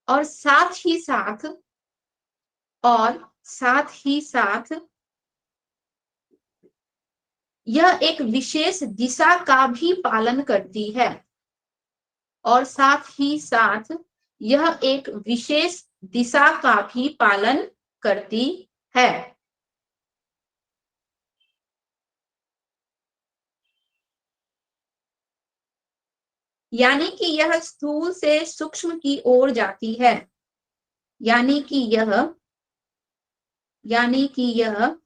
और साथ ही साथ यह एक विशेष दिशा का भी पालन करती है। और साथ ही साथ यह एक विशेष दिशा का भी पालन करती है। यानी कि यह स्थूल से सूक्ष्म की ओर जाती है। यानी कि यह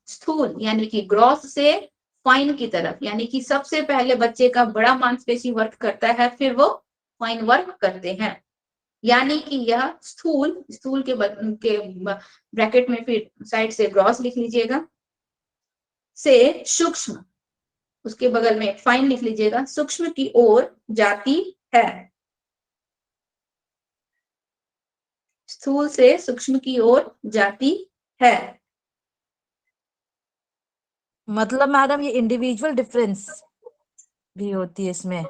स्थूल यानी कि ग्रॉस से फाइन की तरफ, यानी कि सबसे पहले बच्चे का बड़ा मांसपेशी वर्क करता है, फिर वो फाइन वर्क करते हैं। यानी कि यह स्थूल के ब्रैकेट में फिर साइड से ग्रॉस लिख लीजिएगा, से सूक्ष्म, उसके बगल में फाइन लिख लीजिएगा, सूक्ष्म की ओर जाती है। स्थूल से सूक्ष्म की ओर जाती है। मतलब मैडम ये इंडिविजुअल डिफरेंस भी होती है इसमें?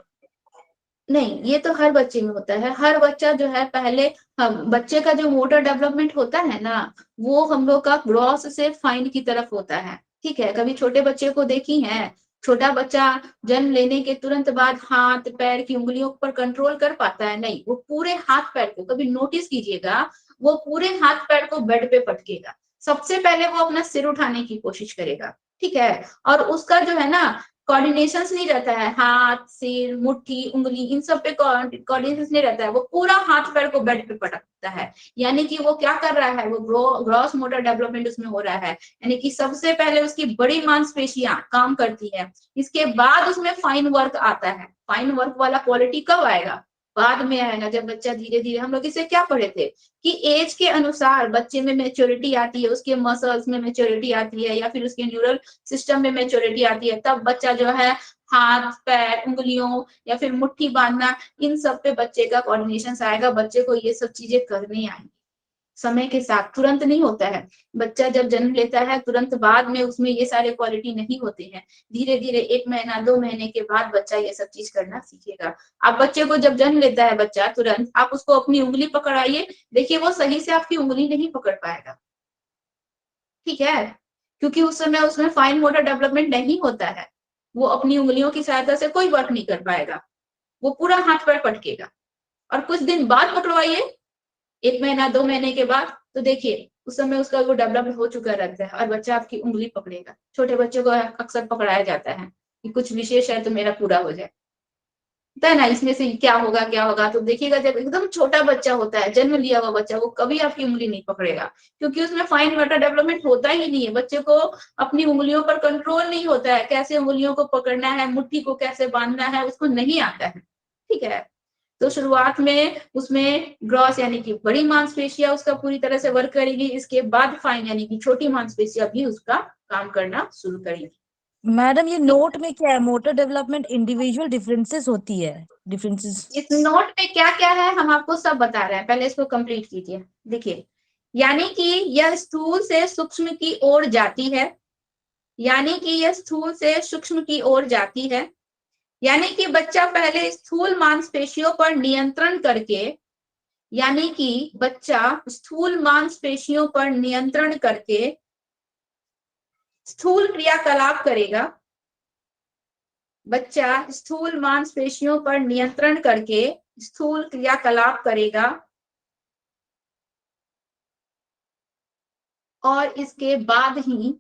नहीं, ये तो हर बच्चे में होता है। हर बच्चा जो है पहले बच्चे का जो मोटर डेवलपमेंट होता है ना, वो हम लोग का ग्रॉस से फाइन की तरफ होता है। ठीक है, कभी छोटे बच्चे को देखी है? छोटा बच्चा जन्म लेने के तुरंत बाद हाथ पैर की उंगलियों पर कंट्रोल कर पाता है? नहीं, वो पूरे हाथ पैर को, कभी नोटिस कीजिएगा, वो पूरे हाथ पैर को बेड पे पटकेगा। सबसे पहले वो अपना सिर उठाने की कोशिश करेगा। ठीक है, और उसका जो है ना कोऑर्डिनेशन नहीं रहता है, हाथ सिर मुट्ठी उंगली इन सब पे कोऑर्डिनेशन नहीं रहता है, वो पूरा हाथ पैर को बेड पे पटकता है। यानी कि वो क्या कर रहा है, वो ग्रॉस मोटर डेवलपमेंट उसमें हो रहा है। यानी कि सबसे पहले उसकी बड़ी मांसपेशियां काम करती है, इसके बाद उसमें फाइन वर्क आता है। फाइन वर्क वाला क्वालिटी कब आएगा? बाद में आएगा, जब बच्चा धीरे धीरे, हम लोग इसे क्या पढ़े थे कि एज के अनुसार बच्चे में मैच्योरिटी आती है, उसके मसल्स में मैच्योरिटी आती है, या फिर उसके न्यूरल सिस्टम में मैच्योरिटी आती है, तब बच्चा जो है हाथ पैर उंगलियों या फिर मुट्ठी बांधना इन सब पे बच्चे का कोऑर्डिनेशन आएगा। बच्चे को ये सब चीजें करनी आएंगी समय के साथ, तुरंत नहीं होता है। बच्चा जब जन्म लेता है तुरंत बाद में उसमें ये सारे क्वालिटी नहीं होते हैं। धीरे धीरे 1 महीना 2 महीने के बाद बच्चा ये सब चीज करना सीखेगा। आप बच्चे को जब जन्म लेता है बच्चा, तुरंत आप उसको अपनी उंगली पकड़ाइए, देखिए वो सही से आपकी उंगली नहीं पकड़ पाएगा। ठीक है, क्योंकि उस समय उसमें फाइन मोटर डेवलपमेंट नहीं होता है, वो अपनी उंगलियों की सहायता से कोई वर्क नहीं कर पाएगा, वो पूरा हाथ पैर पटकेगा। और कुछ दिन बाद पकड़वाइए, 1 महीना 2 महीने के बाद, तो देखिए उस समय उसका वो डेवलप हो चुका रहता है और बच्चा आपकी उंगली पकड़ेगा। छोटे बच्चों को अक्सर पकड़ाया जाता है कि कुछ विशेष है तो मेरा पूरा हो जाए, होता है ना, इसमें से क्या होगा। तो देखिएगा जब एकदम छोटा बच्चा होता है, जन्म लिया हुआ बच्चा, वो कभी आपकी उंगली नहीं पकड़ेगा, क्योंकि उसमें फाइन मोटर डेवलपमेंट होता ही नहीं है। बच्चे को अपनी उंगलियों पर कंट्रोल नहीं होता है, कैसे उंगलियों को पकड़ना है, मुट्ठी को कैसे बांधना है, उसको नहीं आता है। ठीक है, तो शुरुआत में उसमें ग्रॉस यानी कि बड़ी मांसपेशियां उसका पूरी तरह से वर्क करेगी, इसके बाद फाइन यानी कि छोटी मांसपेशियां भी उसका काम करना शुरू करेगी। मैडम ये नोट में क्या है, मोटर डेवलपमेंट इंडिविजुअल डिफरेंसेस होती है, डिफरेंसेस? इस नोट पे क्या क्या है हम आपको सब बता रहे हैं, पहले इसको कंप्लीट कीजिए। देखिए, यानी कि यह स्थूल से सूक्ष्म की ओर जाती है, यानी कि यह स्थूल से सूक्ष्म की ओर जाती है, यानी कि बच्चा पहले स्थूल मांसपेशियों पर नियंत्रण करके, यानी कि बच्चा स्थूल मांसपेशियों पर नियंत्रण करके स्थूल क्रियाकलाप करेगा। बच्चा स्थूल मांसपेशियों पर नियंत्रण करके स्थूल क्रियाकलाप करेगा और इसके बाद ही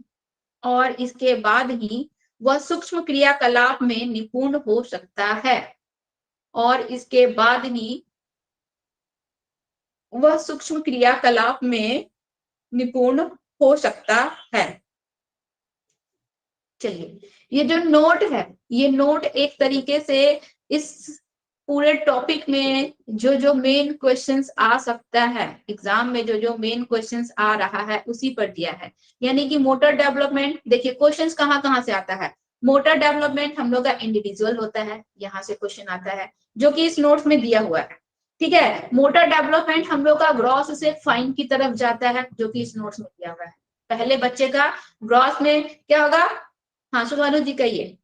वह सूक्ष्म क्रियाकलाप में निपुण हो सकता है, और इसके बाद ही वह सूक्ष्म क्रियाकलाप में निपुण हो सकता है। चलिए, ये जो नोट है, ये नोट एक तरीके से इस पूरे टॉपिक में जो मेन क्वेश्चंस आ सकता है एग्जाम में, जो मेन क्वेश्चंस आ रहा है उसी पर दिया है। यानी कि मोटर डेवलपमेंट, देखिए क्वेश्चंस कहाँ से आता है। मोटर डेवलपमेंट हम लोग का इंडिविजुअल होता है, यहाँ से क्वेश्चन आता है जो कि इस नोट्स में दिया हुआ है। ठीक है, मोटर डेवलपमेंट हम लोग का ग्रॉस से फाइन की तरफ जाता है, जो कि इस नोट्स में दिया हुआ है। पहले बच्चे का ग्रॉस में क्या होगा? हाँ सुभानु जी कहिए।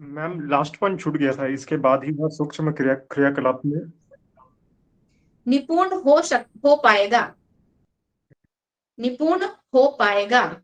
मैम लास्ट वन छूट गया था, इसके बाद ही वह सूक्ष्म क्रियाकलाप में निपुण हो पाएगा, निपुण हो पाएगा।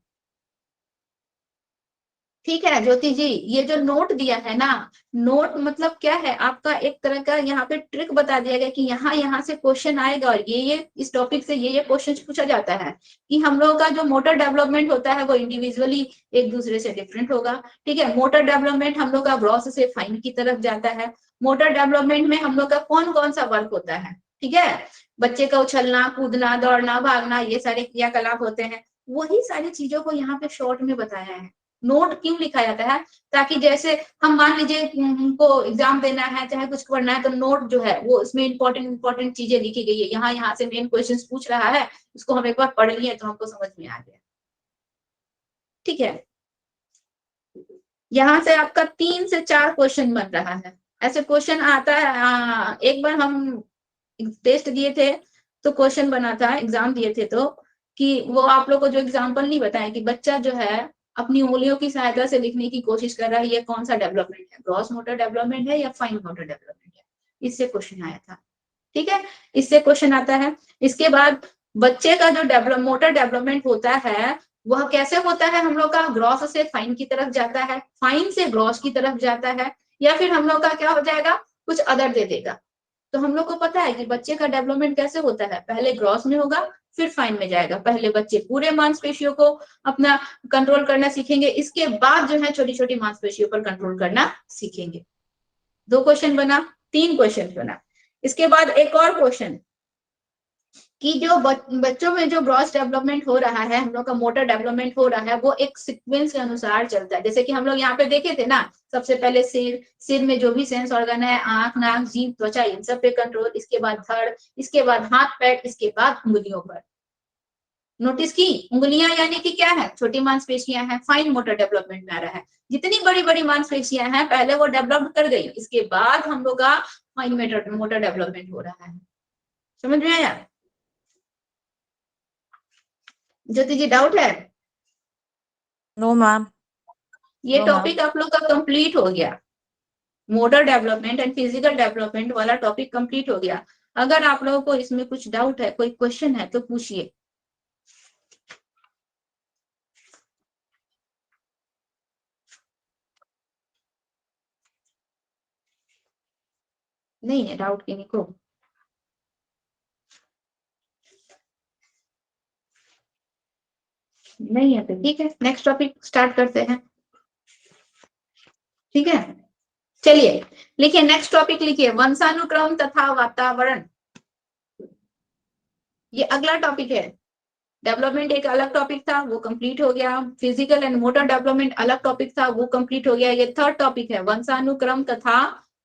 ठीक है ज्योति जी, ये जो नोट दिया है ना, नोट मतलब क्या है, आपका एक तरह का यहाँ पे ट्रिक बता दिया गया कि यहाँ से क्वेश्चन आएगा और ये इस टॉपिक से ये क्वेश्चन पूछा जाता है कि हम लोगों का जो मोटर डेवलपमेंट होता है वो इंडिविजुअली एक दूसरे से डिफरेंट होगा। ठीक है, मोटर डेवलपमेंट हम लोग का ग्रॉस से फाइन की तरफ जाता है। मोटर डेवलपमेंट में हम लोग का कौन कौन सा वर्क होता है? ठीक है, बच्चे का उछलना कूदना दौड़ना भागना, ये सारे क्रियाकलाप होते हैं। वही सारी चीजों को यहाँ पे शॉर्ट में बताया है। नोट क्यों लिखा जाता है? ताकि जैसे हम मान लीजिए उनको एग्जाम देना है चाहे कुछ करना है, तो नोट जो है वो इसमें इंपॉर्टेंट चीजें लिखी गई है। यहाँ से मेन क्वेश्चंस पूछ रहा है, उसको हम एक बार पढ़ लिए तो हमको समझ में आ गया। ठीक है, यहाँ से आपका 3 से 4 क्वेश्चन बन रहा है। ऐसे क्वेश्चन आता है। एक बार हम टेस्ट दिए थे तो क्वेश्चन बना था, एग्जाम दिए थे तो, कि वो आप लोग को जो एग्जाम्पल नहीं बताया कि बच्चा जो है अपनी उंगलियों की सहायता से लिखने की कोशिश कर रहा है, ये कौन सा डेवलपमेंट है, ग्रॉस मोटर डेवलपमेंट है या फाइन मोटर डेवलपमेंट है, इससे क्वेश्चन आया था। ठीक है, इससे क्वेश्चन आता है। इसके बाद बच्चे का जो मोटर डेवलपमेंट होता है वह कैसे होता है, हम लोग का ग्रॉस से फाइन की तरफ जाता है, फाइन से ग्रॉस की तरफ जाता है, या फिर हम लोग का क्या हो जाएगा, कुछ अदर दे देगा। तो हम लोग को पता है कि बच्चे का डेवलपमेंट कैसे होता है, पहले ग्रॉस में होगा फिर फाइन में जाएगा। पहले बच्चे पूरे मांसपेशियों को अपना कंट्रोल करना सीखेंगे, इसके बाद जो है छोटी छोटी मांसपेशियों पर कंट्रोल करना सीखेंगे। 2 क्वेश्चन बना, 3 क्वेश्चन बना। इसके बाद एक और क्वेश्चन कि जो बच्चों में जो ग्रॉस डेवलपमेंट हो रहा है, हम लोग का मोटर डेवलपमेंट हो रहा है, वो एक सीक्वेंस के अनुसार चलता है। जैसे कि हम लोग यहाँ पे देखे थे ना, सबसे पहले सिर में जो भी सेंस ऑर्गन है, आंख, नाक, जीभ, त्वचा, इन सब पे कंट्रोल, इसके बाद धड़, इसके बाद हाथ पैर, इसके बाद उंगलियों पर। नोटिस की, उंगलियां यानी कि क्या है, छोटी मांसपेशियां हैं, फाइन मोटर डेवलपमेंट में आ रहा है। जितनी बड़ी बड़ी मांसपेशियां हैं पहले वो डेवलप कर गई, इसके बाद हम लोग का फाइन मोटर डेवलपमेंट हो रहा है। समझ में आया? ज्योति जी डाउट है? No ma'am. ये No, टॉपिक आप लोग का कंप्लीट हो गया, motor development and physical development वाला टॉपिक कंप्लीट हो गया। अगर आप लोगों को इसमें कुछ डाउट है, कोई क्वेश्चन है तो पूछिए। नहीं है डाउट किन्हीं को? नहीं है तो ठीक है, नेक्स्ट टॉपिक स्टार्ट करते हैं। ठीक है, चलिए लिखिए, नेक्स्ट टॉपिक लिखिए, वंशानुक्रम तथा वातावरण। ये अगला टॉपिक है। डेवलपमेंट एक अलग टॉपिक था, वो कंप्लीट हो गया। फिजिकल एंड मोटर डेवलपमेंट अलग टॉपिक था, वो कंप्लीट हो गया। ये थर्ड टॉपिक है, वंशानुक्रम तथा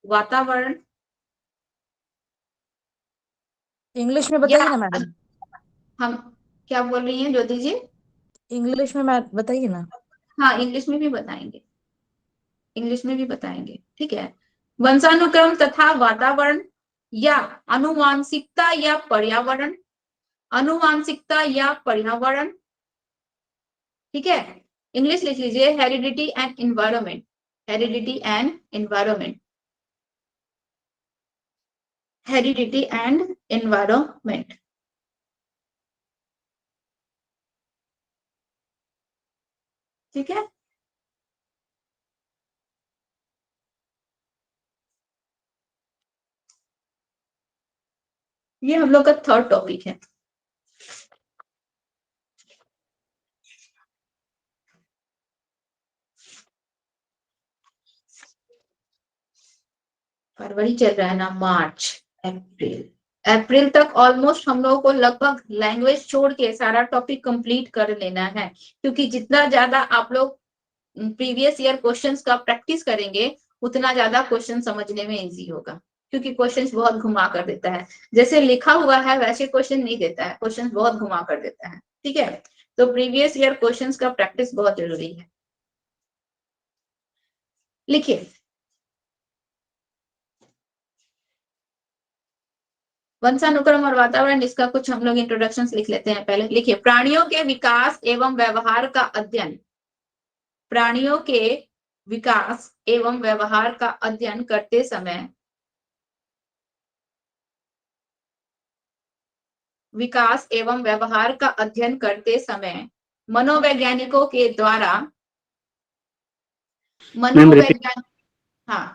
वातावरण। इंग्लिश में या बताइए ना मैडम। हम क्या बोल रही हैं ज्योति जी? इंग्लिश में बताइए ना। हाँ, इंग्लिश में भी बताएंगे, इंग्लिश में भी बताएंगे। ठीक है, वंशानुक्रम तथा वातावरण या अनुवांशिकता या पर्यावरण, अनुवांशिकता या पर्यावरण। ठीक है, इंग्लिश लिख लीजिए, heredity and environment, heredity and environment, heredity and environment. ठीक है, ये हम लोग का थर्ड टॉपिक है। फरवरी चल रहा है ना, मार्च, अप्रैल, अप्रैल तक ऑलमोस्ट हम लोगों को लगभग लैंग्वेज छोड़ के सारा टॉपिक कंप्लीट कर लेना है, क्योंकि जितना ज्यादा आप लोग प्रीवियस ईयर क्वेश्चंस का प्रैक्टिस करेंगे उतना ज्यादा क्वेश्चन समझने में इजी होगा, क्योंकि क्वेश्चंस बहुत घुमा कर देता है। जैसे लिखा हुआ है वैसे क्वेश्चन नहीं देता है, क्वेश्चन बहुत घुमा कर देता है। ठीक है, तो प्रीवियस ईयर क्वेश्चंस का प्रैक्टिस बहुत जरूरी है। लिखिए, वंशानुक्रम और वातावरण, इसका कुछ हम लोग इंट्रोडक्शन लिख लेते हैं पहले। लिखिए, प्राणियों के विकास एवं व्यवहार का अध्ययन, प्राणियों के विकास एवं व्यवहार का अध्ययन करते समय, विकास एवं व्यवहार का अध्ययन करते समय मनोवैज्ञानिकों के द्वारा, मनोवैज्ञानिक, हाँ,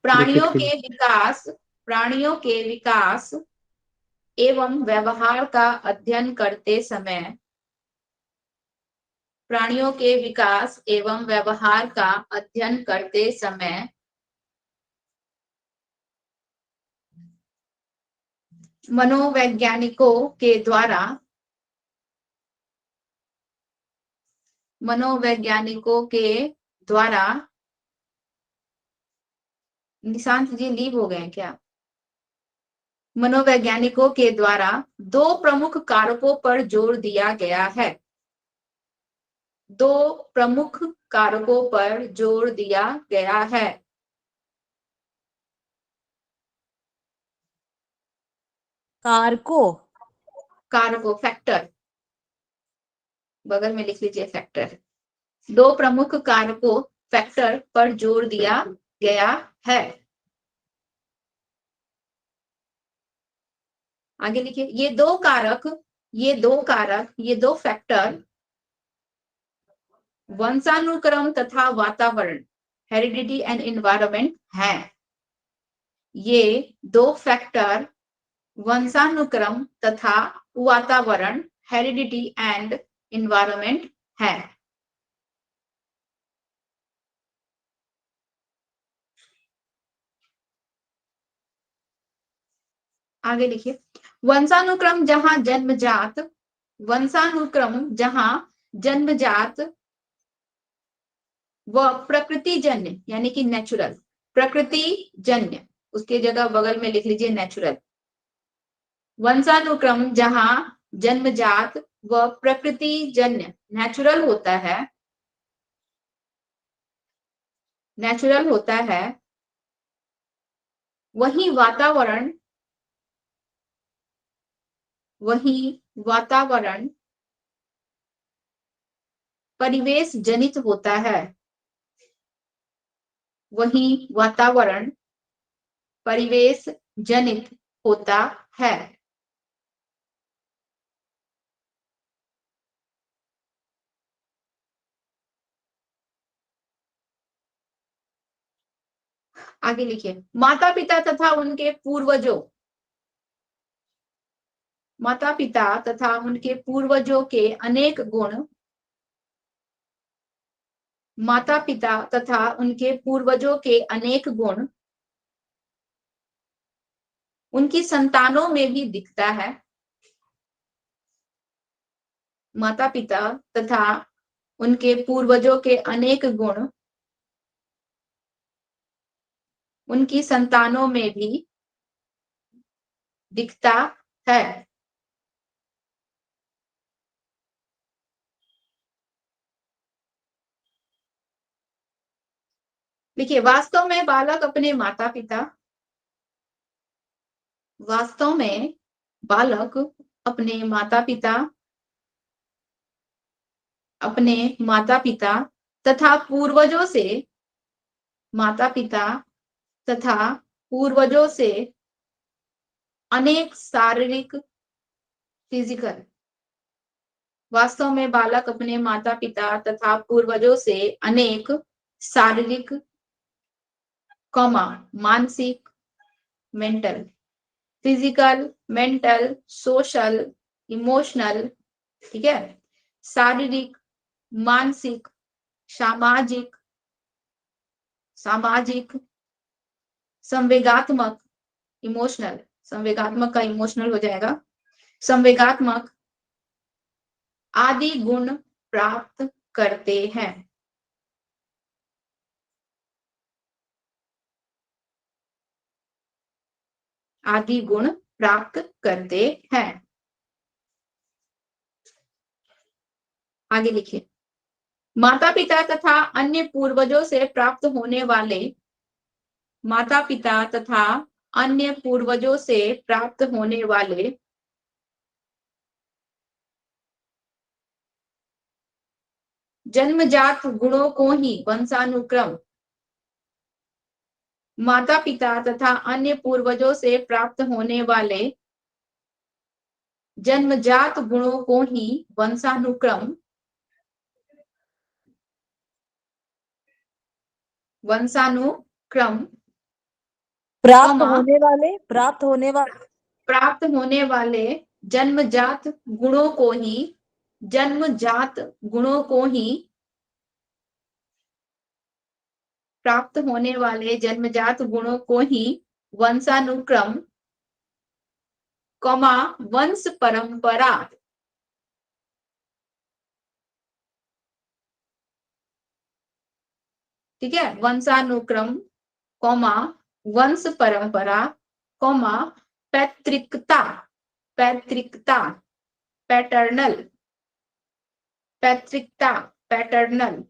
प्राणियों के विकास, प्राणियों के विकास एवं व्यवहार का अध्ययन करते समय, प्राणियों के विकास एवं व्यवहार का अध्ययन करते समय मनोवैज्ञानिकों के द्वारा, मनोवैज्ञानिकों के द्वारा, निशांत जी लीव हो गए क्या? मनोवैज्ञानिकों के द्वारा 2 प्रमुख कारकों पर जोर दिया गया है, 2 प्रमुख कारकों पर जोर दिया गया है। कारको, कारकों, फैक्टर, बगल में लिख लीजिए फैक्टर, 2 प्रमुख कारकों, फैक्टर पर जोर दिया गया है। आगे लिखिए, ये दो कारक, ये दो फैक्टर वंशानुक्रम तथा वातावरण, हेरिडिटी एंड एनवायरनमेंट है। ये 2 फैक्टर वंशानुक्रम तथा वातावरण, हेरिडिटी एंड एनवायरनमेंट है। आगे लिखिए, वंशानुक्रम जहां जन्मजात व प्रकृतिजन्य यानी कि नेचुरल, प्रकृतिजन्य, उसके जगह बगल में लिख लीजिए नेचुरल। वंशानुक्रम जहां जन्मजात व प्रकृतिजन्य नेचुरल होता है, वही वातावरण परिवेश जनित होता है, वही वातावरण परिवेश जनित होता है। आगे लिखिए, माता पिता तथा उनके पूर्वजों के अनेक गुण, माता पिता तथा उनके पूर्वजों के अनेक गुण उनकी संतानों में भी दिखता है। माता पिता तथा उनके पूर्वजों के अनेक गुण उनकी संतानों में भी दिखता है। देखिए, वास्तव में बालक अपने माता पिता तथा पूर्वजों से अनेक शारीरिक, फिजिकल, वास्तव में बालक अपने माता पिता तथा पूर्वजों से अनेक शारीरिक, मानसिक, mental, physical, mental, social, emotional, ठीक है, शारीरिक, मानसिक, सामाजिक, संवेगात्मक, इमोशनल, संवेगात्मक का इमोशनल हो जाएगा, संवेगात्मक आदि गुण प्राप्त करते हैं। आदि गुण प्राप्त करते हैं। आगे लिखिए, माता पिता तथा अन्य पूर्वजों से प्राप्त होने वाले, माता पिता तथा अन्य पूर्वजों से प्राप्त होने वाले जन्मजात गुणों को ही वंशानुक्रम, माता पिता तथा अन्य पूर्वजों से प्राप्त होने वाले जन्मजात गुणों को ही वंशानुक्रम प्राप्त कॉमा, प्राप्त होने वाले जन्मजात गुणों को ही प्राप्त होने वाले जन्मजात गुणों को ही वंशानुक्रम, कॉमा, वंश परंपरा, ठीक है, वंशानुक्रम, कॉमा, वंश परंपरा, कॉमा, पैतृकता, पैटर्नल, पैतृकता, पैटर्नल,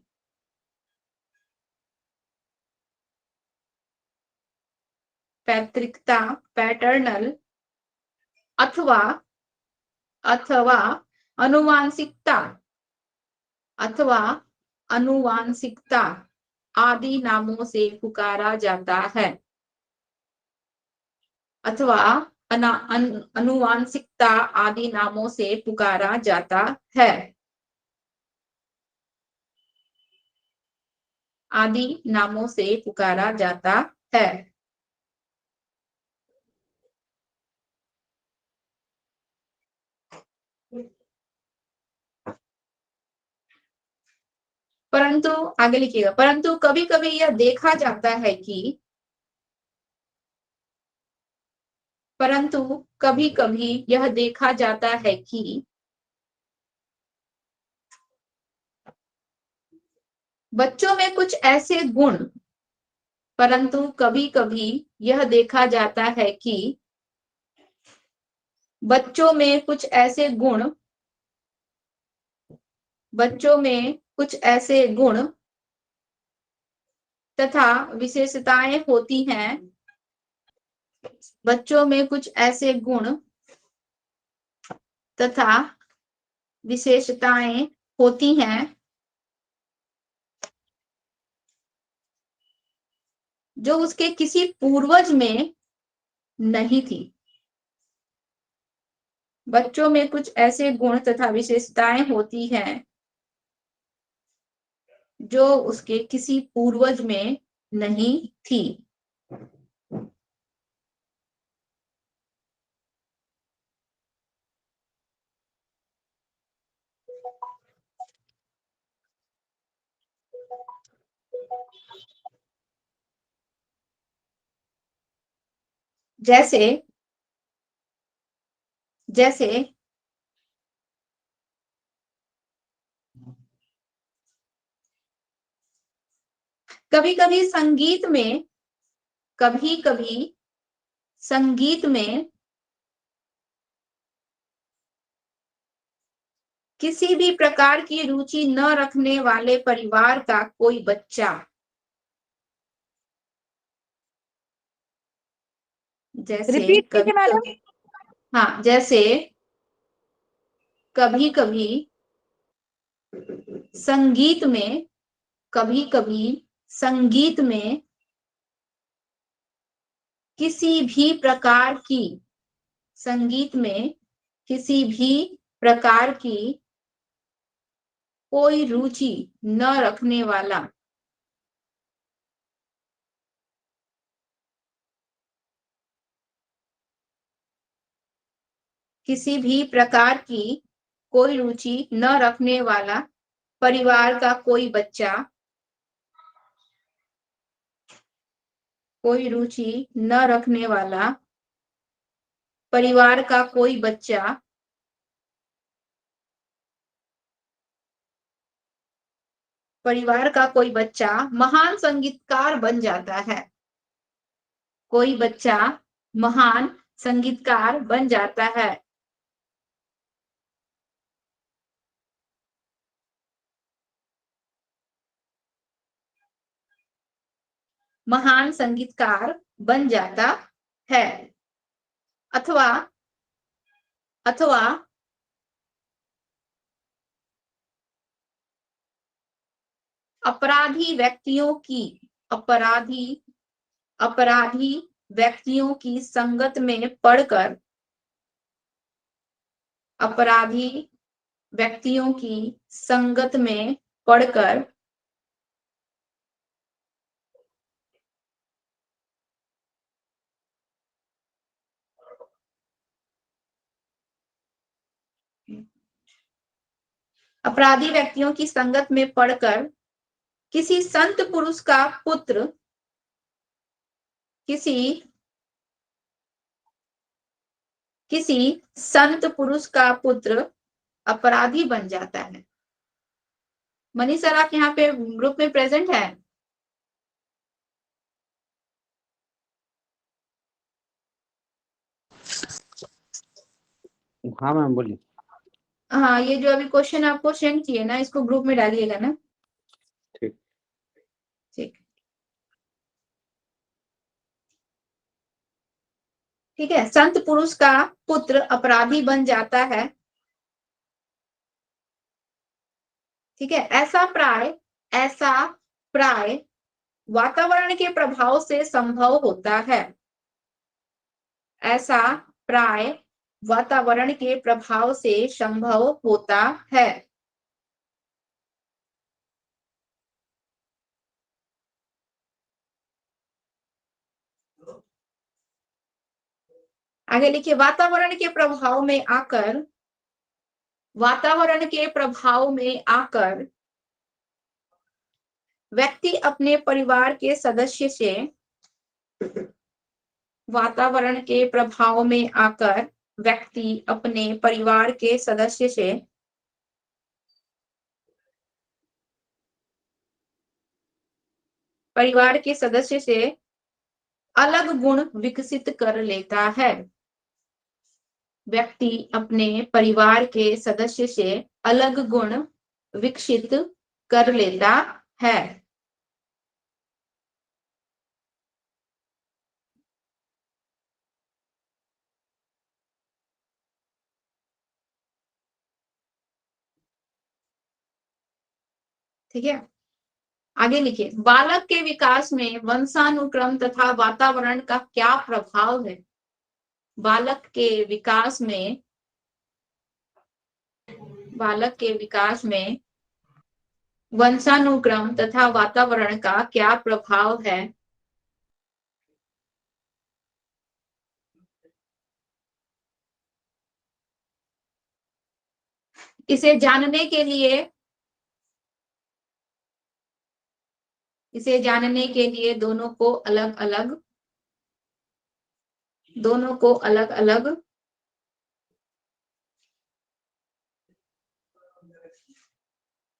पैतृकता, पैटर्नल, अथवा अथवा अनुवांशिकता अथवा अनुवांशिकता आदि नामों से पुकारा जाता है। अथवा अनुवांशिकता आदि नामों से पुकारा जाता है। आदि नामों से पुकारा जाता है। परंतु आगे लिखिएगा, परंतु कभी कभी यह देखा जाता है कि परंतु कभी कभी यह देखा जाता है कि बच्चों में कुछ ऐसे गुण परंतु कभी कभी यह देखा जाता है कि बच्चों में कुछ ऐसे गुण बच्चों में कुछ ऐसे गुण तथा विशेषताएं होती हैं। बच्चों में कुछ ऐसे गुण तथा विशेषताएं होती हैं जो उसके किसी पूर्वज में नहीं थी। बच्चों में कुछ ऐसे गुण तथा विशेषताएं होती हैं जो उसके किसी पूर्वज में नहीं थी। जैसे जैसे कभी कभी संगीत में किसी भी प्रकार की रुचि न रखने वाले परिवार का कोई बच्चा, जैसे रिपीट कीजिए मैडम। हाँ, जैसे कभी कभी संगीत में किसी भी प्रकार की संगीत में किसी भी प्रकार की कोई रुचि न रखने वाला किसी भी प्रकार की कोई रुचि न रखने वाला परिवार का कोई बच्चा कोई रुचि न रखने वाला परिवार का कोई बच्चा महान संगीतकार बन जाता है। कोई बच्चा महान संगीतकार बन जाता है। महान संगीतकार बन जाता है। अथवा अपराधी व्यक्तियों की संगत में पड़कर किसी संत पुरुष का पुत्र अपराधी बन जाता है। मनीष सर, आप यहाँ पे ग्रुप में प्रेजेंट है? हाँ मैम बोलिए। हाँ, ये जो अभी क्वेश्चन आपको सेंड किए ना, इसको ग्रुप में डालिएगा ना। ठीक। ठीक है। संत पुरुष का पुत्र अपराधी बन जाता है ठीक है, ऐसा प्राय वातावरण के प्रभाव से संभव होता है। ऐसा प्राय वातावरण के प्रभाव से संभव होता है। आगे लिखिए, वातावरण के प्रभाव में आकर व्यक्ति अपने परिवार के सदस्य से वातावरण के प्रभाव में आकर व्यक्ति अपने परिवार के सदस्य से अलग गुण विकसित कर लेता है। व्यक्ति अपने परिवार के सदस्य से अलग गुण विकसित कर लेता है। ठीक है, आगे लिखिए, बालक के विकास में वंशानुक्रम तथा वातावरण का क्या प्रभाव है? बालक के विकास में वंशानुक्रम तथा वातावरण का क्या प्रभाव है? इसे जानने के लिए दोनों को अलग अलग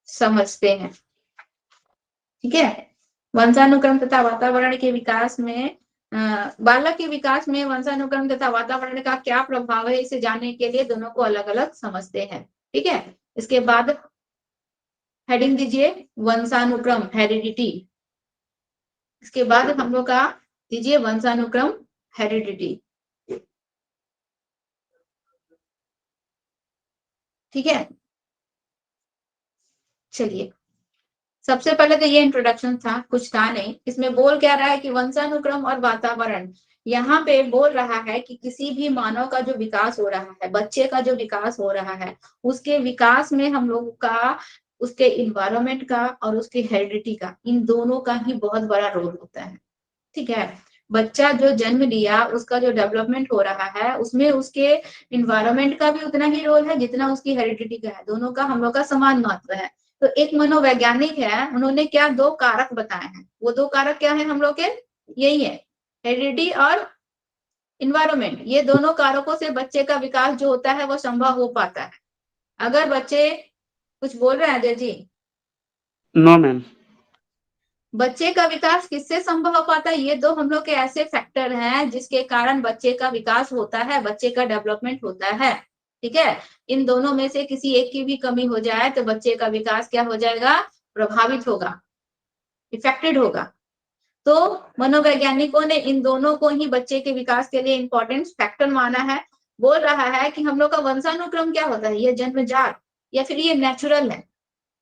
समझते हैं। ठीक है, वंशानुक्रम तथा वातावरण के विकास में बालक के विकास में वंशानुक्रम तथा वातावरण का क्या प्रभाव है, इसे जानने के लिए दोनों को अलग अलग समझते हैं। ठीक है, इसके बाद हेडिंग दीजिए वंशानुक्रम, हेरिडिटी। इसके बाद हम लोग का दीजिए वंशानुक्रम, हेरिडिटी। ठीक है, चलिए सबसे पहले तो ये इंट्रोडक्शन था, कुछ था नहीं। इसमें बोल क्या रहा है कि वंशानुक्रम और वातावरण, यहाँ पे बोल रहा है कि किसी भी मानव का जो विकास हो रहा है, बच्चे का जो विकास हो रहा है, उसके विकास में हम लोग का उसके इन्वायरमेंट का और उसकी हेरिडिटी का, इन दोनों का ही बहुत बड़ा रोल होता है। ठीक है, बच्चा जो जन्म लिया उसका जो डेवलपमेंट हो रहा है उसमें उसके इन्वायरमेंट का भी उतना ही रोल है जितना उसकी हेरिडिटी का है। दोनों का हम लोग का समान महत्व है। तो एक मनोवैज्ञानिक है, उन्होंने क्या 2 कारक बताए हैं। वो 2 कारक क्या है हम लोग के? यही है, हेरिडिटी और इन्वायरमेंट। ये दोनों कारकों से बच्चे का विकास जो होता है वो संभव हो पाता है। अगर बच्चे कुछ बोल रहे हैं अजय जी? No ma'am. बच्चे का विकास किससे संभव हो पाता है? ये 2 हम लोग के ऐसे फैक्टर हैं जिसके कारण बच्चे का विकास होता है, बच्चे का डेवलपमेंट होता है। ठीक है, इन दोनों में से किसी एक की भी कमी हो जाए तो बच्चे का विकास क्या हो जाएगा? प्रभावित होगा, इफेक्टेड होगा। तो मनोवैज्ञानिकों ने इन दोनों को ही बच्चे के विकास के लिए इंपॉर्टेंट फैक्टर माना है। बोल रहा है कि हम लोग का वंशानुक्रम क्या होता है, ये जन्मजात या फिर ये नेचुरल है।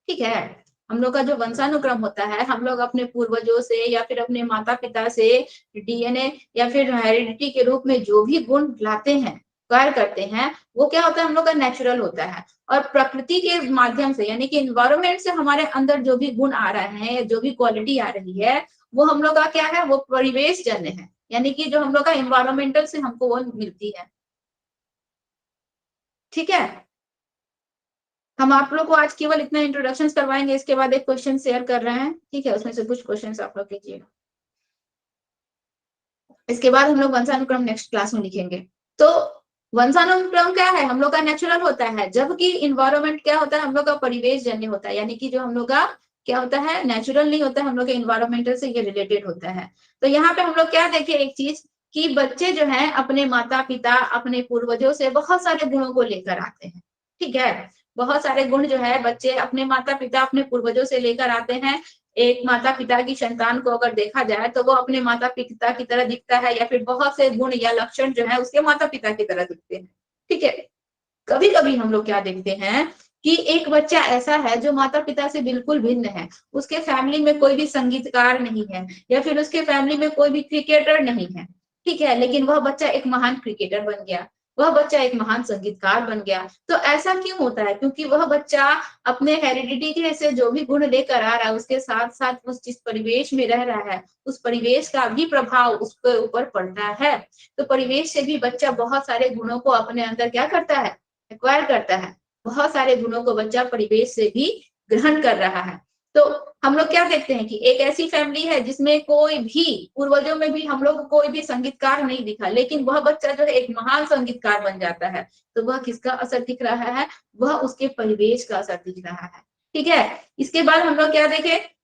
ठीक है, हम लोग का जो वंशानुक्रम होता है, हम लोग अपने पूर्वजों से या फिर अपने माता पिता से डीएनए या फिर हेरिडिटी के रूप में जो भी गुण लाते हैं, कार्य करते हैं, वो क्या होता है? हम लोग का नेचुरल होता है। और प्रकृति के माध्यम से यानी कि एनवायरमेंट से हमारे अंदर जो भी गुण आ रहे हैं, जो भी क्वालिटी आ रही है, वो हम लोग का क्या है? वो परिवेश जन्य है, यानी कि जो हम लोग का एनवायरमेंटल से हमको वो मिलती है। ठीक है, हम आप लोग को आज केवल इतना इंट्रोडक्शन करवाएंगे, इसके बाद एक क्वेश्चन शेयर कर रहे हैं। ठीक है, उसमें से कुछ क्वेश्चन आप लोग कीजिए। इसके बाद हम लोग वंशानुक्रम नेक्स्ट क्लास में लिखेंगे। तो वंशानुक्रम क्या है? हम लोग का नेचुरल होता है, जबकि इन्वायरमेंट क्या होता है? हम लोग का परिवेश जन्य होता है, यानी कि जो हम लोग का क्या होता है? नेचुरल नहीं होता है, हम लोग के इन्वायरमेंटल से ये रिलेटेड होता है। तो यहाँ पे हम लोग क्या देखे एक चीज कि बच्चे जो है अपने माता पिता, अपने पूर्वजों से बहुत सारे गुणों को लेकर आते हैं। ठीक है, बहुत सारे गुण जो है बच्चे अपने माता पिता, अपने पूर्वजों से लेकर आते हैं। एक माता पिता की संतान को अगर देखा जाए तो वो अपने माता पिता की तरह दिखता है, या फिर बहुत से गुण या लक्षण जो है उसके माता पिता की तरह दिखते हैं। ठीक है, कभी कभी हम लोग क्या देखते हैं कि एक बच्चा ऐसा है जो माता पिता से बिल्कुल भिन्न है, उसके फैमिली में कोई भी संगीतकार नहीं है या फिर उसके फैमिली में कोई भी क्रिकेटर नहीं है, ठीक है, लेकिन वह बच्चा एक महान क्रिकेटर बन गया, वह बच्चा एक महान संगीतकार बन गया। तो ऐसा क्यों होता है? क्योंकि वह बच्चा अपने हेरिडिटी के से जो भी गुण लेकर आ रहा है, उसके साथ साथ उस जिस परिवेश में रह रहा है, उस परिवेश का भी प्रभाव उसके ऊपर पड़ता है। तो परिवेश से भी बच्चा बहुत सारे गुणों को अपने अंदर क्या करता है, एक्वायर करता है। बहुत सारे गुणों को बच्चा परिवेश से भी ग्रहण कर रहा है। तो हम लोग क्या देखते हैं कि एक ऐसी फैमिली है जिसमें कोई भी पूर्वजों में भी हम लोग कोई भी संगीतकार नहीं दिखा, लेकिन वह बच्चा जो है एक महान संगीतकार बन जाता है। तो वह किसका असर दिख रहा है? वह उसके परिवेश का असर दिख रहा है, ठीक है। इसके बाद हम लोग क्या देखें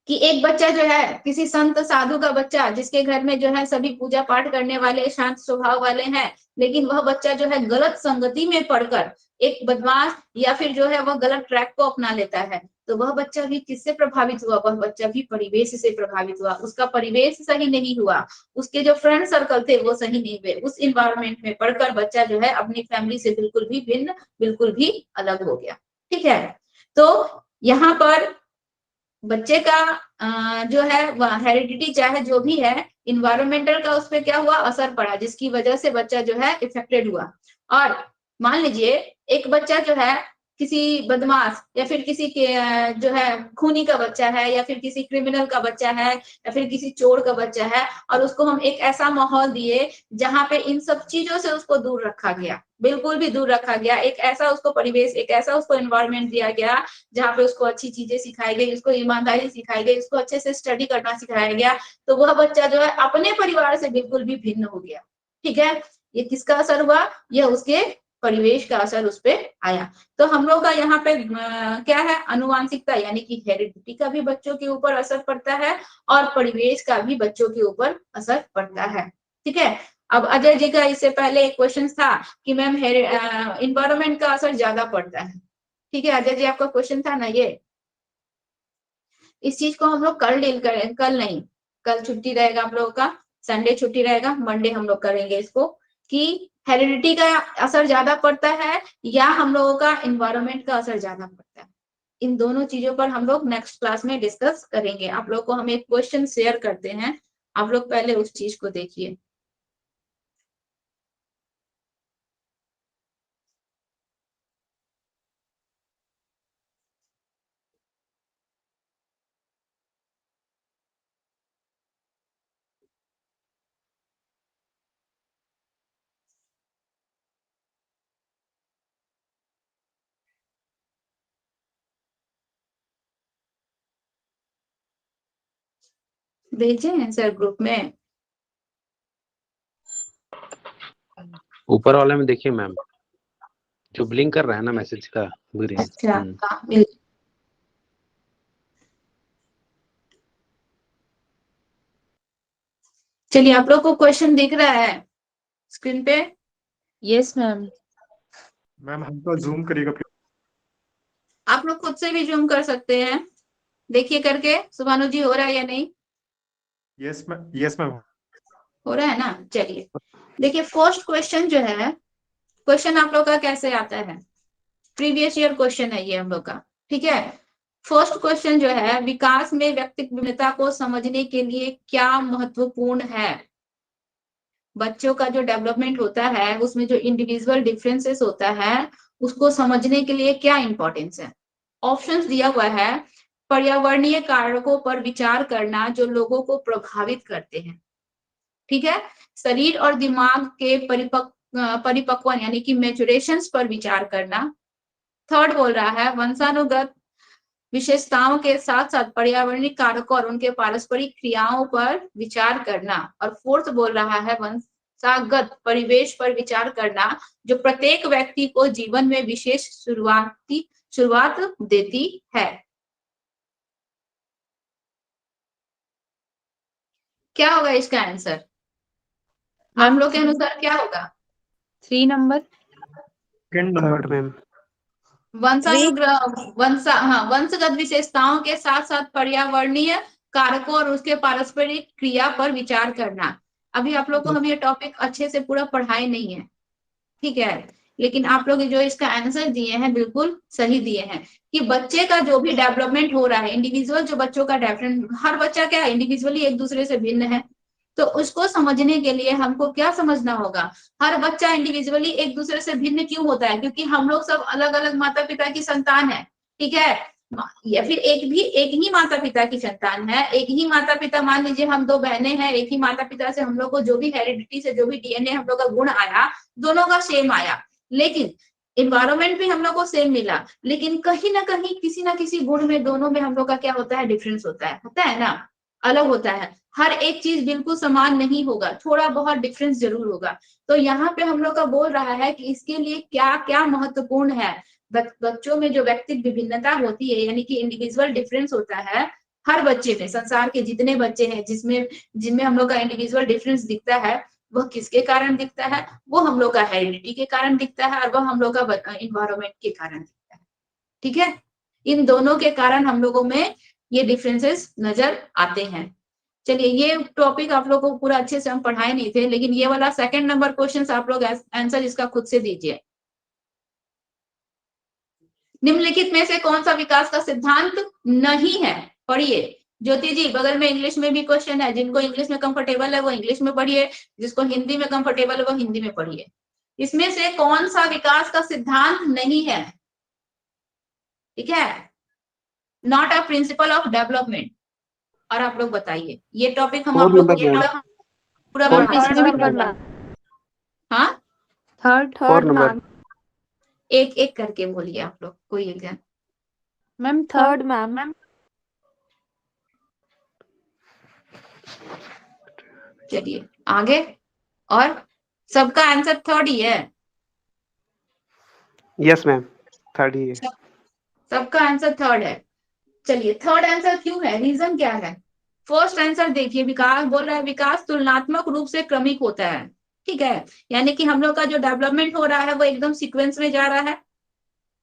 कि एक बच्चा जो है किसी संत साधु का बच्चा, जिसके घर में जो है सभी पूजा पाठ करने वाले शांत स्वभाव वाले हैं, लेकिन वह बच्चा जो है गलत संगति में पड़कर एक बदमाश या फिर जो है वह गलत ट्रैक को अपना लेता है, तो वह बच्चा भी किससे प्रभावित हुआ? वह बच्चा भी परिवेश से प्रभावित हुआ। उसका परिवेश सही नहीं हुआ, उसके जो फ्रेंड सर्कल थे वो सही नहीं हुए, उस इन्वायरमेंट में पढ़कर बच्चा जो है अपनी फैमिली से बिल्कुल भी भिन्न, बिल्कुल भी अलग हो गया, ठीक है। तो यहाँ पर बच्चे का जो है हेरिडिटी चाहे जो भी है, इन्वायरमेंटल का उस पर क्या हुआ, असर पड़ा, जिसकी वजह से बच्चा जो है इफेक्टेड हुआ। और मान लीजिए एक बच्चा जो है किसी बदमाश या फिर किसी के जो है खूनी का बच्चा है या फिर किसी क्रिमिनल का बच्चा है या फिर किसी चोर का बच्चा है, और उसको हम एक ऐसा माहौल दिए जहां पे इन सब चीजों से उसको दूर रखा गया, बिल्कुल भी दूर रखा गया, एक ऐसा उसको परिवेश, एक ऐसा उसको एनवायरनमेंट दिया गया जहाँ पे उसको अच्छी चीजें सिखाई गई, उसको ईमानदारी सिखाई गई, उसको अच्छे से स्टडी करना सिखाया गया, तो वह बच्चा जो है अपने परिवार से बिल्कुल भी भिन्न हो गया, ठीक है। ये किसका असर हुआ? यह उसके परिवेश का असर उस पर आया। तो हम लोग का यहाँ पे क्या है, अनुवांशिकता यानी कि हेरिडिटी का भी बच्चों के ऊपर असर पड़ता है और परिवेश का भी बच्चों के ऊपर असर पड़ता है, ठीक है। अब अजय जी का इससे पहले एक क्वेश्चन था कि मैम इन्वायरमेंट का असर ज्यादा पड़ता है, ठीक है। अजय जी आपका क्वेश्चन था ना ये, इस चीज को हम लोग कल डील करें, कल नहीं, कल छुट्टी रहेगा आप लोगों का, संडे छुट्टी रहेगा, मंडे हम लोग करेंगे इसको कि हेरिडिटी का असर ज्यादा पड़ता है या हम लोगों का इन्वायरमेंट का असर ज्यादा पड़ता है। इन दोनों चीजों पर हम लोग नेक्स्ट क्लास में डिस्कस करेंगे। आप लोग को हम एक क्वेश्चन शेयर करते हैं, आप लोग पहले उस चीज को देखिए। भेजे हैं सर ग्रुप में? ऊपर वाले में देखिए मैम, जो ब्लिंक कर रहा है ना मैसेज का ग्रीन। अच्छा, हाँ, मिल चलिए, आप लोग को क्वेश्चन दिख रहा है स्क्रीन पे? Yes ma'am. मैम हमको जूम करिएगा फिर। आप लोग खुद से भी जूम कर सकते हैं, देखिए करके सुभानु जी हो रहा है या नहीं? Yes ma'am. हो रहा है ना? चलिए देखिए, फर्स्ट क्वेश्चन जो है, क्वेश्चन आप लोग का कैसे आता है, प्रीवियस ईयर क्वेश्चन है ये हम लोग का, ठीक है। फर्स्ट क्वेश्चन जो है, विकास में व्यक्तिगत भिन्नता को समझने के लिए क्या महत्वपूर्ण है? बच्चों का जो डेवलपमेंट होता है उसमें जो इंडिविजुअल डिफरेंसेस होता है उसको समझने के लिए क्या इंपॉर्टेंस है? ऑप्शंस दिया हुआ है, पर्यावरणीय कारकों पर विचार करना जो लोगों को प्रभावित करते हैं, ठीक है, शरीर और दिमाग के परिपक्वन यानी कि मैच्योरेशंस पर विचार करना। थर्ड बोल रहा है वंशानुगत विशेषताओं के साथ साथ पर्यावरणीय कारकों और उनके पारस्परिक क्रियाओं पर विचार करना। और फोर्थ बोल रहा है वंशागत परिवेश पर विचार करना जो प्रत्येक व्यक्ति को जीवन में विशेष शुरुआत देती है। क्या होगा इसका आंसर आप लोग के अनुसार? क्या होगा? 3 नंबर। Third ma'am. वंशगत विशेषताओं के साथ साथ पर्यावरणीय कारकों और उसके पारस्परिक क्रिया पर विचार करना। अभी आप लोग को हम ये टॉपिक अच्छे से पूरा पढ़ाए नहीं है, ठीक है, लेकिन आप लोग जो इसका आंसर दिए हैं बिल्कुल सही दिए हैं कि बच्चे का जो भी डेवलपमेंट हो रहा है, इंडिविजुअल जो बच्चों का डेवलपमेंट, हर बच्चा क्या इंडिविजुअली एक दूसरे से भिन्न है, तो उसको समझने के लिए हमको क्या समझना होगा, हर बच्चा इंडिविजुअली एक दूसरे से भिन्न क्यों होता है, क्योंकि हम लोग सब अलग अलग माता पिता की संतान है, ठीक है, या फिर एक ही माता पिता की संतान है, एक ही माता पिता, मान लीजिए हम दो बहनें हैं, एक ही माता पिता से हम लोग को जो भी हेरिडिटी से जो भी डीएनए हम लोग का गुण आया, दोनों का सेम आया, लेकिन इन्वायरमेंट भी हम लोग को सेम मिला, लेकिन कहीं ना कहीं किसी ना किसी गुण में दोनों में हम लोग का क्या होता है, डिफरेंस होता है ना, अलग होता है, हर एक चीज बिल्कुल समान नहीं होगा, थोड़ा बहुत डिफरेंस जरूर होगा। तो यहाँ पे हम लोग का बोल रहा है कि इसके लिए क्या क्या महत्वपूर्ण है, बच्चों में जो व्यक्तिगत विभिन्नता होती है, यानी कि इंडिविजुअल डिफरेंस होता है हर बच्चे में, संसार के जितने बच्चे हैं जिसमें जिनमें हम लोग का इंडिविजुअल डिफरेंस दिखता है, वह किसके कारण दिखता है, वो हम लोग का हेरिडिटी के कारण दिखता है, और वह हम लोग का इन्वायरमेंट के कारण दिखता है, ठीक है, इन दोनों के कारण हम लोगों में ये डिफरेंसेस नजर आते हैं। चलिए, ये टॉपिक आप लोगों को पूरा अच्छे से हम पढ़ाए नहीं थे, लेकिन ये वाला सेकंड नंबर क्वेश्चन आप लोग आंसर इसका खुद से दीजिए। निम्नलिखित में से कौन सा विकास का सिद्धांत नहीं है, पढ़िए। ज्योति जी, बगल में इंग्लिश में भी क्वेश्चन है, जिनको इंग्लिश में कंफर्टेबल है वो इंग्लिश में पढ़िए, जिसको हिंदी में कंफर्टेबल है वो हिंदी में पढ़िए। इसमें से कौन सा विकास का सिद्धांत नहीं है, ठीक है, not a principle of development, और आप लोग बताइए। ये टॉपिक हम आप 4 लोग को नंबर मैम, पूरा Four हाँ, थर्ड 4 नंबर। मैम, एक एक करके बोलिए आप लोग, कोई एक जन। मैम थर्ड मैम, चलिए आगे, और सबका आंसर थर्ड ही है, यस मैम, 3rd ही है। सबका आंसर थर्ड है। चलिए, थर्ड आंसर क्यों है, रीजन क्या है। फर्स्ट आंसर देखिए, विकास बोल रहा है, विकास तुलनात्मक रूप से क्रमिक होता है, ठीक है, यानी कि हम लोग का जो डेवलपमेंट हो रहा है वो एकदम सीक्वेंस में जा रहा है,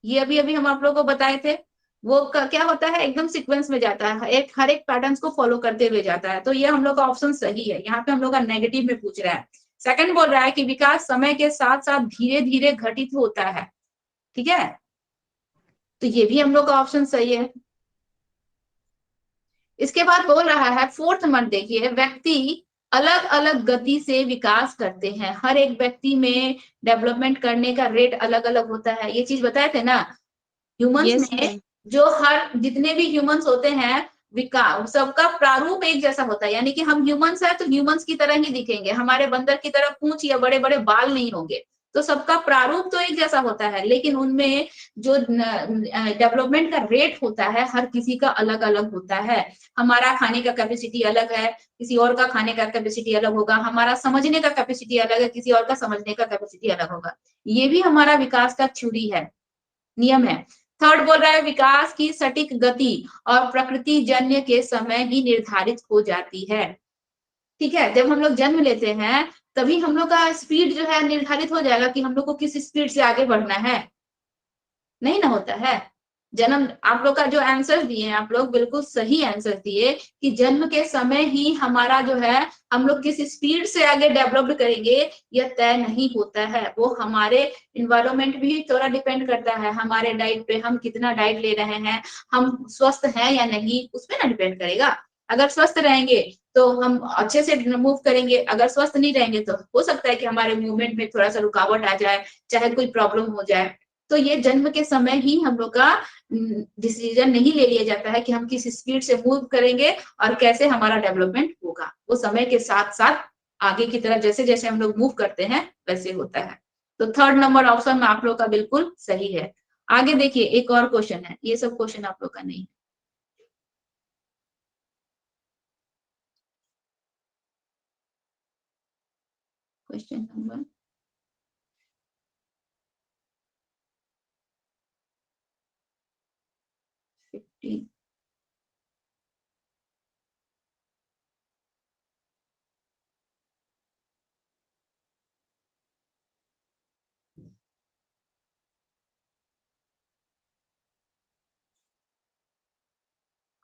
ये अभी अभी हम आप लोगों को बताए थे, वो क्या होता है, एकदम सीक्वेंस में जाता है, हर एक पैटर्न्स को फॉलो करते हुए जाता है, तो ये हम लोग का ऑप्शन सही है, यहाँ पे हम लोग का नेगेटिव में पूछ रहा है। सेकंड बोल रहा है कि विकास समय के साथ साथ धीरे धीरे घटित होता है, ठीक है, तो ये भी हम लोग का ऑप्शन सही है। इसके बाद बोल रहा है फोर्थ नंबर, देखिए, व्यक्ति अलग अलग गति से विकास करते हैं, हर एक व्यक्ति में डेवलपमेंट करने का रेट अलग अलग होता है, ये चीज बताए थे ना, ह्यूमंस यस में मैम, जो हर जितने भी ह्यूमंस होते हैं, विकास सबका प्रारूप एक जैसा होता है, यानी कि हम ह्यूमंस है तो ह्यूमंस की तरह ही दिखेंगे, हमारे बंदर की तरह पूंछ या बड़े बड़े बाल नहीं होंगे, तो सबका प्रारूप तो एक जैसा होता है, लेकिन उनमें जो डेवलपमेंट का रेट होता है हर किसी का अलग अलग होता है। हमारा खाने का कैपेसिटी अलग है, किसी और का खाने का कैपेसिटी अलग होगा, हमारा समझने का कैपेसिटी अलग है, किसी और का समझने का कैपेसिटी अलग होगा, ये भी हमारा विकास का थ्योरी है, नियम है। थर्ड बोल रहा है विकास की सटीक गति और प्रकृति जन्य के समय ही निर्धारित हो जाती है, ठीक है, जब हम लोग जन्म लेते हैं तभी हम लोग का स्पीड जो है निर्धारित हो जाएगा कि हम लोग को किस स्पीड से आगे बढ़ना है, नहीं ना होता है। जन्म, आप लोग का जो आंसर दिए हैं आप लोग बिल्कुल सही आंसर दिए कि जन्म के समय ही हमारा जो है हम लोग किस स्पीड से आगे डेवलप करेंगे यह तय नहीं होता है, वो हमारे इन्वायरमेंट भी थोड़ा डिपेंड करता है, हमारे डाइट पे, हम कितना डाइट ले रहे हैं, हम स्वस्थ हैं या नहीं, उस पर ना डिपेंड करेगा। अगर स्वस्थ रहेंगे तो हम अच्छे से मूव करेंगे, अगर स्वस्थ नहीं रहेंगे तो हो सकता है कि हमारे मूवमेंट में थोड़ा सा रुकावट आ जाए, चाहे कोई प्रॉब्लम हो जाए। तो ये जन्म के समय ही हम लोग का डिसीजन नहीं ले लिया जाता है कि हम किस स्पीड से मूव करेंगे और कैसे हमारा डेवलपमेंट होगा, वो समय के साथ साथ आगे की तरफ जैसे जैसे हम लोग मूव करते हैं वैसे होता है। तो थर्ड नंबर ऑप्शन में आप लोग का बिल्कुल सही है। आगे देखिए, एक और क्वेश्चन है, ये सब क्वेश्चन आप लोग का नहीं है। Question number 15।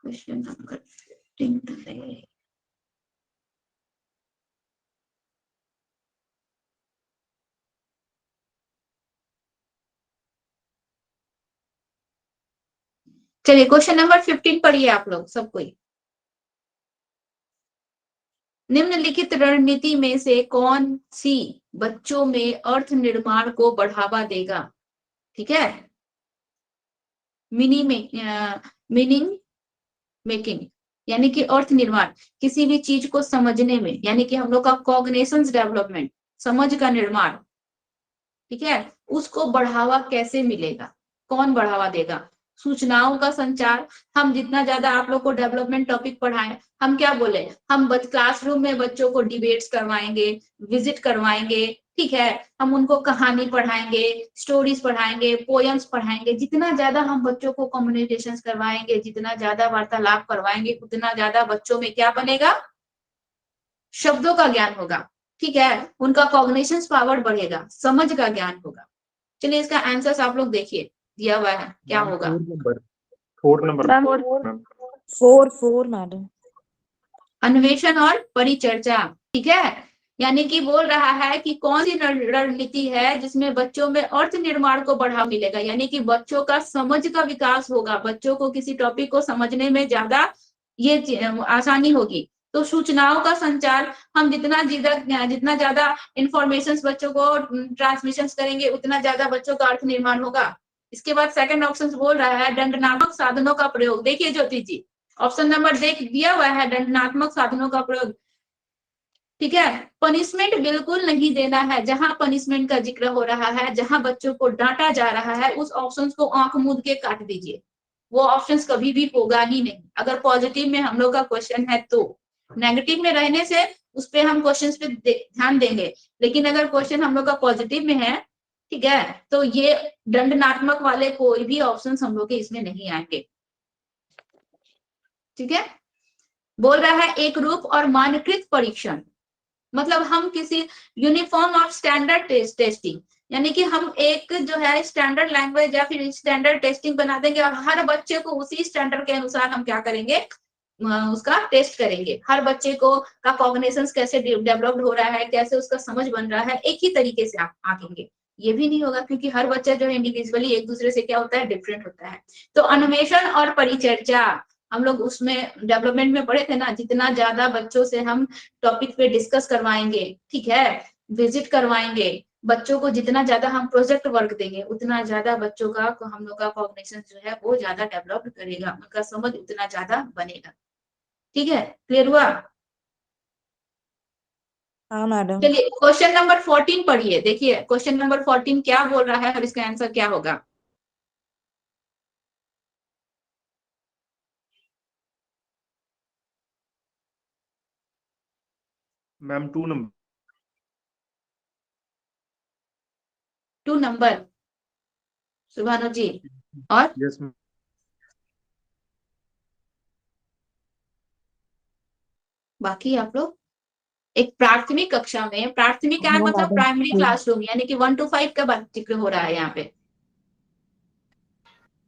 क्वेश्चन नंबर 15 चलिए क्वेश्चन नंबर 15 पढ़िए आप लोग सब कोई। निम्नलिखित रणनीति में से कौन सी बच्चों में अर्थ निर्माण को बढ़ावा देगा? ठीक है, मीनिंग मेकिंग यानी कि अर्थ निर्माण, किसी भी चीज को समझने में, यानी कि हम लोग का कॉग्निशंस डेवलपमेंट, समझ का निर्माण, ठीक है, उसको बढ़ावा कैसे मिलेगा? कौन बढ़ावा देगा? सूचनाओं का संचार। हम जितना ज्यादा आप लोग को डेवलपमेंट टॉपिक पढ़ाएं, हम क्या बोले, हम क्लासरूम में बच्चों को डिबेट्स करवाएंगे, विजिट करवाएंगे, ठीक है, हम उनको कहानी पढ़ाएंगे, स्टोरीज पढ़ाएंगे, पोयम्स पढ़ाएंगे। जितना ज्यादा हम बच्चों को कम्युनिकेशन करवाएंगे, जितना ज्यादा वार्तालाप करवाएंगे, उतना ज्यादा बच्चों में क्या बनेगा? शब्दों का ज्ञान होगा, ठीक है, उनका कॉग्निशन पावर बढ़ेगा, समझ का ज्ञान होगा। चलिए इसका आंसर्स आप लोग देखिए, दिया हुआ है, क्या होगा? 4 नंबर मैम मैम। 4 मैडम। अन्वेषण और परिचर्चा, ठीक है, यानी कि बोल रहा है कि कौन सी रणनीति है जिसमें बच्चों में अर्थ निर्माण को बढ़ावा मिलेगा, यानी कि बच्चों का समझ का विकास होगा, बच्चों को किसी टॉपिक को समझने में ज्यादा ये आसानी होगी। तो सूचनाओं का संचार, हम जितना ज्यादा इंफॉर्मेशन बच्चों को ट्रांसमिशन करेंगे, उतना ज्यादा बच्चों का अर्थ निर्माण होगा। इसके बाद सेकंड ऑप्शन बोल रहा है दंडनात्मक साधनों का प्रयोग। देखिए ज्योति जी, ऑप्शन नंबर देख दिया हुआ है, दंडनात्मक साधनों का प्रयोग, ठीक है, पनिशमेंट बिल्कुल नहीं देना है। जहां पनिशमेंट का जिक्र हो रहा है, जहां बच्चों को डांटा जा रहा है, उस ऑप्शन को आंख मूंद के काट दीजिए, वो ऑप्शन कभी भी होगा ही नहीं। अगर पॉजिटिव में हम लोग का क्वेश्चन है तो, नेगेटिव में रहने से उस पर हम क्वेश्चन पे ध्यान देंगे, लेकिन अगर क्वेश्चन हम लोग का पॉजिटिव में है, ठीक है, तो ये दंडनात्मक वाले कोई भी ऑप्शन हम लोग के इसमें नहीं आएंगे, ठीक है। बोल रहा है एक रूप और मानकृत परीक्षण, मतलब हम किसी यूनिफॉर्म और स्टैंडर्ड टेस्टिंग, यानी कि हम एक जो है स्टैंडर्ड लैंग्वेज या फिर स्टैंडर्ड टेस्टिंग बना देंगे और हर बच्चे को उसी स्टैंडर्ड के अनुसार हम क्या करेंगे, उसका टेस्ट करेंगे। हर बच्चे को का कॉग्निशंस कैसे डेवलप्ड हो रहा है, कैसे उसका समझ बन रहा है, एक ही तरीके से आप आंकेंगे। ये भी नहीं होगा, क्योंकि हर बच्चा जो है इंडिविजुअली एक दूसरे से क्या होता है, डिफरेंट होता है। तो अन्वेषण और परिचर्चा, हम लोग उसमें डेवलपमेंट में पढ़े थे ना, जितना ज्यादा बच्चों से हम टॉपिक पे डिस्कस करवाएंगे, ठीक है, विजिट करवाएंगे, बच्चों को जितना ज्यादा हम प्रोजेक्ट वर्क देंगे, उतना ज्यादा बच्चों का हम लोग का कॉग्निशन जो है वो ज्यादा डेवलप करेगा, उनका समझ उतना ज्यादा बनेगा। ठीक है, क्लियर हुआ? हाँ मैडम। चलिए क्वेश्चन नंबर 14 पढ़िए, देखिए क्वेश्चन नंबर 14 क्या बोल रहा है और इसका आंसर क्या होगा। Ma'am 2 number. 2 नंबर सुभानु जी, और यस मैम। बाकी आप लोग एक प्राथमिक कक्षा में, प्राथमिक क्या हाँ मतलब मैडम। प्राइमरी क्लासरूम, यानी कि 1 to 5 का बात जिक्र हो रहा है यहाँ पे।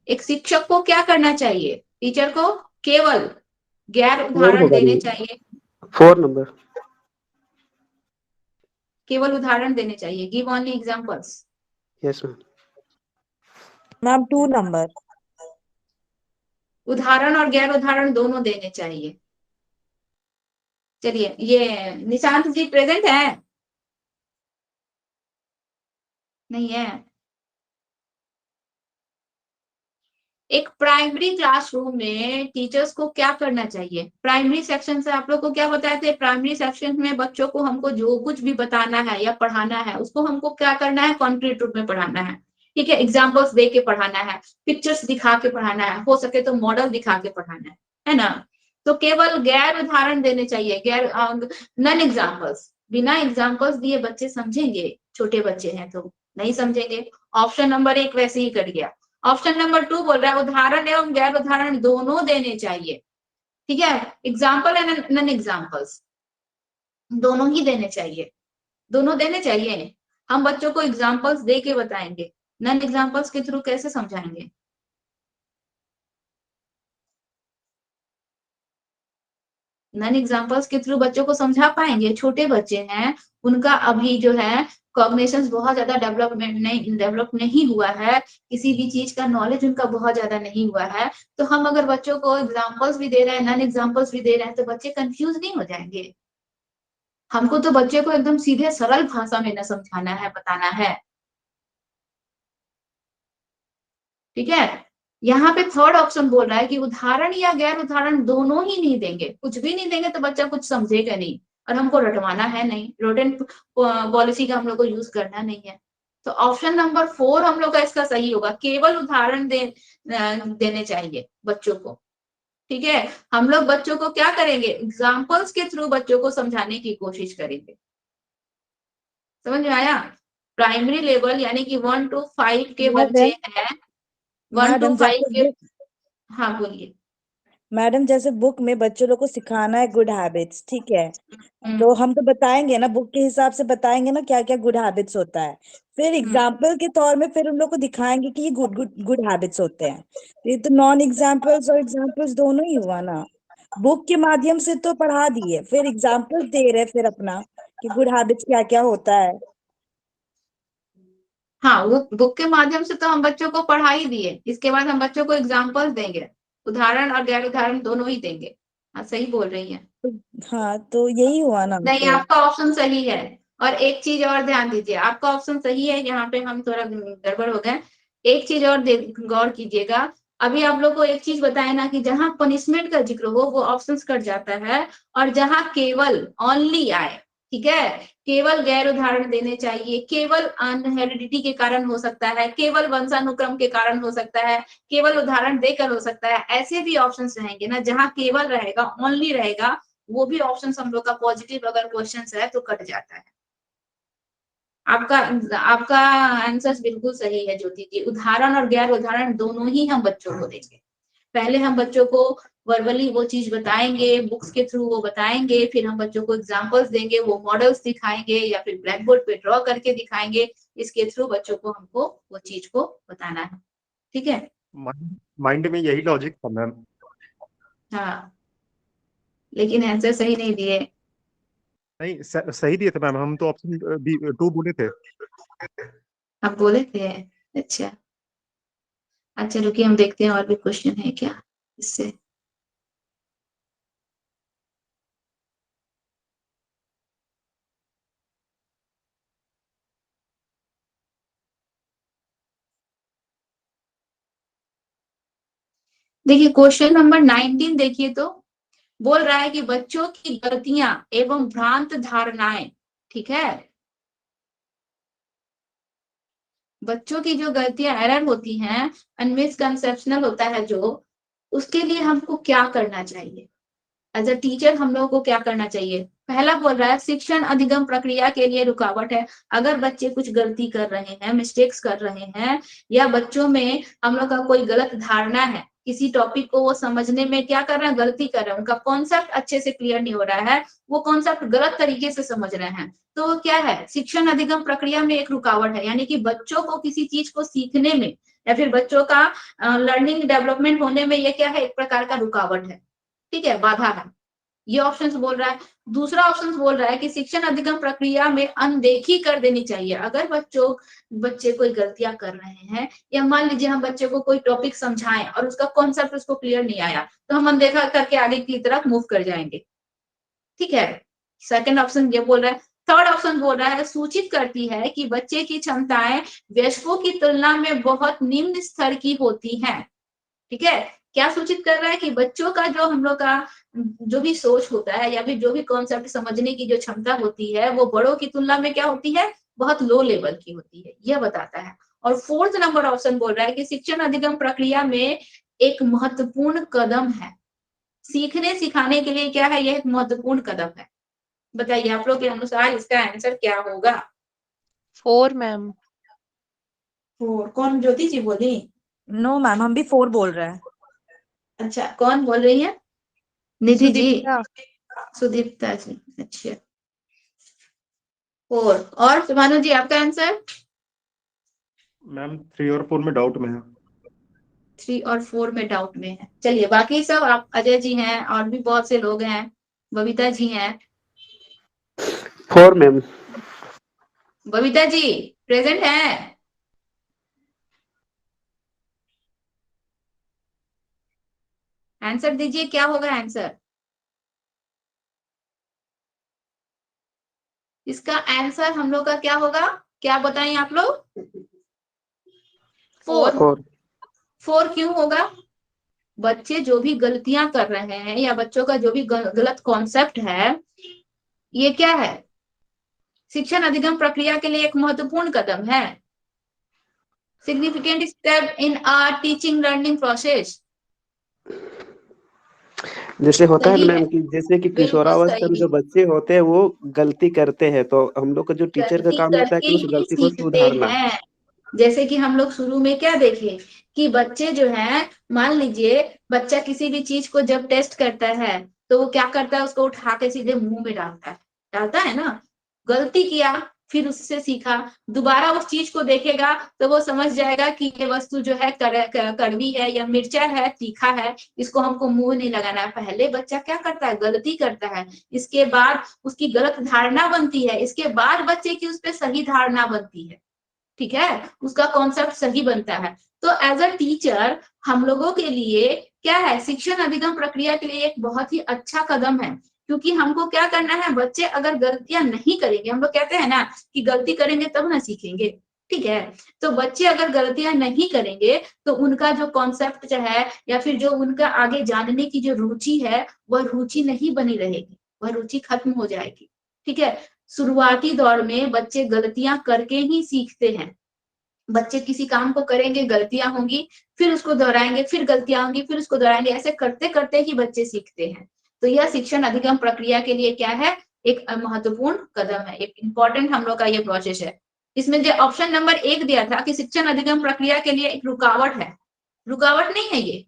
एक शिक्षक को क्या करना चाहिए, टीचर को केवल गैर उदाहरण देने चाहिए, 4 नंबर। केवल उदाहरण देने चाहिए, give only examples. Yes ma'am. Ma'am 2 number. उदाहरण और गैर उदाहरण दोनों देने चाहिए। चलिए ये निशांत जी प्रेजेंट है? नहीं है। एक प्राइमरी क्लासरूम में टीचर्स को क्या करना चाहिए, प्राइमरी सेक्शन से आप लोग को क्या बताए थे, प्राइमरी सेक्शन में बच्चों को हमको जो कुछ भी बताना है या पढ़ाना है, उसको हमको क्या करना है, कॉन्क्रीट रूप में पढ़ाना है, ठीक है, एग्जाम्पल्स दे के पढ़ाना है, पिक्चर्स दिखा के पढ़ाना है, हो सके तो मॉडल दिखा के पढ़ाना है ना। तो केवल गैर उदाहरण देने चाहिए, गैर नन एग्जाम्पल्स, बिना एग्जाम्पल्स दिए बच्चे समझेंगे, छोटे बच्चे हैं तो नहीं समझेंगे। ऑप्शन नंबर 1 वैसे ही कट गया। ऑप्शन नंबर 2 बोल रहा है उदाहरण एवं गैर उदाहरण दोनों देने चाहिए, ठीक है, एग्जाम्पल एंड नन एग्जाम्पल्स दोनों ही देने चाहिए, दोनों देने चाहिए। हम बच्चों को एग्जाम्पल्स दे के बताएंगे, नन एग्जाम्पल्स के थ्रू कैसे समझाएंगे। नन एग्जाम्पल्स के थ्रू बच्चों को समझा पाएंगे, छोटे बच्चे हैं, उनका अभी जो है कॉग्निशंस बहुत ज्यादा डेवलप नहीं हुआ है, किसी भी चीज का नॉलेज उनका बहुत ज्यादा नहीं हुआ है, तो हम अगर बच्चों को एग्जांपल्स भी दे रहे हैं, नॉन एग्जांपल्स भी दे रहे हैं, तो बच्चे कंफ्यूज नहीं हो जाएंगे। हमको तो बच्चे को एकदम सीधे सरल भाषा में न समझाना है, बताना है। ठीक है, यहाँ पे थर्ड ऑप्शन बोल रहा है कि उदाहरण या गैर उदाहरण दोनों ही नहीं देंगे, कुछ भी नहीं देंगे तो बच्चा कुछ समझेगा नहीं, और हमको रटवाना है नहीं, रोटेंट पॉलिसी का हम लोग को यूज करना नहीं है। तो ऑप्शन नंबर 4 हम लोग का इसका सही होगा, केवल उदाहरण देने चाहिए बच्चों को। ठीक है, हम लोग बच्चों को क्या करेंगे, एग्जाम्पल्स के थ्रू बच्चों को समझाने की कोशिश करेंगे। समझ में आया? प्राइमरी लेवल यानी कि 1 to 5 के बच्चे हैं, 1 to मैडम 5 जैसे के। बुक हाँ बोलिए। मैडम जैसे बुक में बच्चों लोग को सिखाना है गुड हैबिट्स, ठीक है, तो हम तो बताएंगे ना, बुक के हिसाब से बताएंगे ना क्या क्या गुड हैबिट्स होता है, फिर एग्जाम्पल के तौर में फिर उन लोग को दिखाएंगे कि ये गुड गुड गुड हैबिट्स होते हैं। ये तो नॉन एग्जाम्पल्स और एग्जाम्पल्स दोनों ही हुआ ना, बुक के माध्यम से तो पढ़ा दिए, फिर एग्जाम्पल्स दे रहे फिर अपना कि गुड हैबिट्स क्या क्या होता है। हाँ, वो बुक के माध्यम से तो हम बच्चों को पढ़ा ही दिए, इसके बाद हम बच्चों को एग्जाम्पल्स देंगे, उदाहरण और गैर उदाहरण दोनों ही देंगे। हाँ सही बोल रही है। हाँ तो यही हुआ ना। नहीं, तो आपका ऑप्शन सही है। और एक चीज और ध्यान दीजिए, आपका ऑप्शन सही है, यहाँ पे हम थोड़ा गड़बड़ हो गए। एक चीज और गौर कीजिएगा, अभी आप लोग को एक चीज बताए ना कि जहां पनिशमेंट का जिक्र हो वो ऑप्शंस कट जाता है, और जहां केवल ओनली आए, ठीक है, केवल गैर उदाहरण देने चाहिए, केवल अनहेरिडिटी के कारण हो सकता है, केवल वंशानुक्रम के कारण हो सकता है, केवल उदाहरण देकर हो सकता है, ऐसे भी ऑप्शंस रहेंगे ना, जहां केवल रहेगा, ओनली रहेगा, वो भी ऑप्शन हम लोग का पॉजिटिव अगर क्वेश्चन है तो कट जाता है। आपका आपका आंसर बिल्कुल सही है ज्योति जी, उदाहरण और गैर उदाहरण दोनों ही हम बच्चों को देंगे। पहले हम बच्चों को वर्बली वो चीज बताएंगे, बुक्स के थ्रू वो बताएंगे, फिर हम बच्चों को एग्जांपल्स देंगे, वो मॉडल्स दिखाएंगे या फिर ब्लैक बोर्ड पे ड्रॉ करके दिखाएंगे, इसके थ्रू बच्चों को हमको वो चीज को बताना है। ठीक है, माइंड में यही लॉजिक था मैम। हाँ, लेकिन आंसर सही नहीं दिए। नहीं सही दिए थे मैम, हम तो ऑप्शन 2 बोले थे। आप बोले थे? अच्छा अच्छा, रुकिए हम देखते हैं और भी क्वेश्चन है क्या इससे। देखिए क्वेश्चन नंबर 19 देखिए, तो बोल रहा है कि बच्चों की गलतियां एवं भ्रांत धारणाएं, ठीक है, बच्चों की जो गलतियां एरर होती हैं, मिसकंसेप्शनल होता है जो, उसके लिए हमको क्या करना चाहिए, एज अ टीचर हम लोगों को क्या करना चाहिए। पहला बोल रहा है शिक्षण अधिगम प्रक्रिया के लिए रुकावट है, अगर बच्चे कुछ गलती कर रहे हैं, मिस्टेक्स कर रहे हैं, या बच्चों में हम लोग का कोई गलत धारणा है, किसी टॉपिक को वो समझने में क्या कर रहे हैं, गलती कर रहे हैं, उनका कॉन्सेप्ट अच्छे से क्लियर नहीं हो रहा है, वो कॉन्सेप्ट गलत तरीके से समझ रहे हैं, तो क्या है, शिक्षण अधिगम प्रक्रिया में एक रुकावट है, यानी कि बच्चों को किसी चीज को सीखने में या फिर बच्चों का लर्निंग डेवलपमेंट होने में ये क्या है, एक प्रकार का रुकावट है, ठीक है, बाधा है, ये ऑप्शन बोल रहा है। दूसरा ऑप्शन बोल रहा है कि शिक्षण अधिगम प्रक्रिया में अनदेखी कर देनी चाहिए, अगर बच्चे कोई गलतियां कर रहे हैं, या मान लीजिए हम बच्चे को कोई टॉपिक समझाएं और उसका कॉन्सेप्ट उसको क्लियर नहीं आया, तो हम अनदेखा करके आगे की तरफ मूव कर जाएंगे। ठीक है, सेकंड ऑप्शन ये बोल रहा है। थर्ड ऑप्शन बोल रहा है सूचित करती है कि बच्चे की क्षमताएं वयस्कों की तुलना में बहुत निम्न स्तर की होती हैं। ठीक है, क्या सूचित कर रहा है कि बच्चों का जो हम लोग का जो भी सोच होता है या फिर जो भी कॉन्सेप्ट समझने की जो क्षमता होती है, वो बड़ों की तुलना में क्या होती है, बहुत लो लेवल की होती है, यह बताता है। और फोर्थ नंबर ऑप्शन बोल रहा है कि शिक्षण अधिगम प्रक्रिया में एक महत्वपूर्ण कदम है, सीखने सिखाने के लिए क्या है, यह एक महत्वपूर्ण कदम है। बताइए आप लोग के अनुसार इसका आंसर क्या होगा। 4 मैम। कौन, ज्योति जी बोली? नो मैम, हम भी 4 बोल रहे हैं। अच्छा, कौन बोल रही है? निधि जी, सुदीप्ता। सुदीप्ता जी, अच्छा 4। और सुभानु जी आपका आंसर? मैम 3 और 4 में डाउट में है। 3 और 4 में डाउट में है। चलिए बाकी सब, आप अजय जी हैं और भी बहुत से लोग हैं, बबीता जी हैं। 4 मैम। बबीता जी प्रेजेंट है? आंसर दीजिए, क्या होगा आंसर? इसका आंसर हम लोग का क्या होगा? क्या बताएं आप लोग? 4। 4 4 क्यों होगा? बच्चे जो भी गलतियां कर रहे हैं या बच्चों का जो भी गलत कॉन्सेप्ट है, ये क्या है? शिक्षण अधिगम प्रक्रिया के लिए एक महत्वपूर्ण कदम है। Significant step in our teaching learning process. जैसे होता है सही ना है, मैम कि जैसे कि बिल्कुल किशोरावस्था में सही। जो बच्चे होते हैं वो गलती करते हैं, तो हम लोग का जो टीचर का गलती काम रहता है करके कि उस ही गलती को सीखते सुधारना। हैं। जैसे कि हम लोग शुरू में क्या देखे कि बच्चे जो है, मान लीजिए बच्चा किसी भी चीज को जब टेस्ट करता है तो वो क्या करता है, उसको उठा के सीधे मुंह में डालता है ना। गलती किया, फिर उससे सीखा, दोबारा उस चीज को देखेगा तो वो समझ जाएगा कि ये वस्तु जो है कड़वी है या मिर्चा है, तीखा है, इसको हमको मुंह नहीं लगाना है। पहले बच्चा क्या करता है, गलती करता है, इसके बाद उसकी गलत धारणा बनती है, इसके बाद बच्चे की उस पर सही धारणा बनती है। ठीक है, उसका कॉन्सेप्ट सही बनता है। तो एज अ टीचर हम लोगों के लिए क्या है, शिक्षण अधिगम प्रक्रिया के लिए एक बहुत ही अच्छा कदम है। क्योंकि हमको क्या करना है, बच्चे अगर गलतियां नहीं करेंगे, हम लोग कहते हैं ना कि गलती करेंगे तब ना सीखेंगे। ठीक है, तो बच्चे अगर गलतियां नहीं करेंगे तो उनका जो कॉन्सेप्ट है या फिर जो उनका आगे जानने की जो रुचि है, वह रुचि नहीं बनी रहेगी, वह रुचि खत्म हो जाएगी। ठीक है, शुरुआती दौर में बच्चे गलतियां करके ही सीखते हैं। बच्चे किसी काम को करेंगे, गलतियां होंगी, फिर उसको दोहराएंगे, फिर गलतियां होंगी, फिर उसको दोहराएंगे, ऐसे करते करते ही बच्चे सीखते हैं। तो यह शिक्षण अधिगम प्रक्रिया के लिए क्या है, एक महत्वपूर्ण कदम है, एक इंपॉर्टेंट हम लोग का ये प्रोसेस है। इसमें जो ऑप्शन नंबर 1 दिया था कि शिक्षण अधिगम प्रक्रिया के लिए एक रुकावट है, रुकावट नहीं है ये।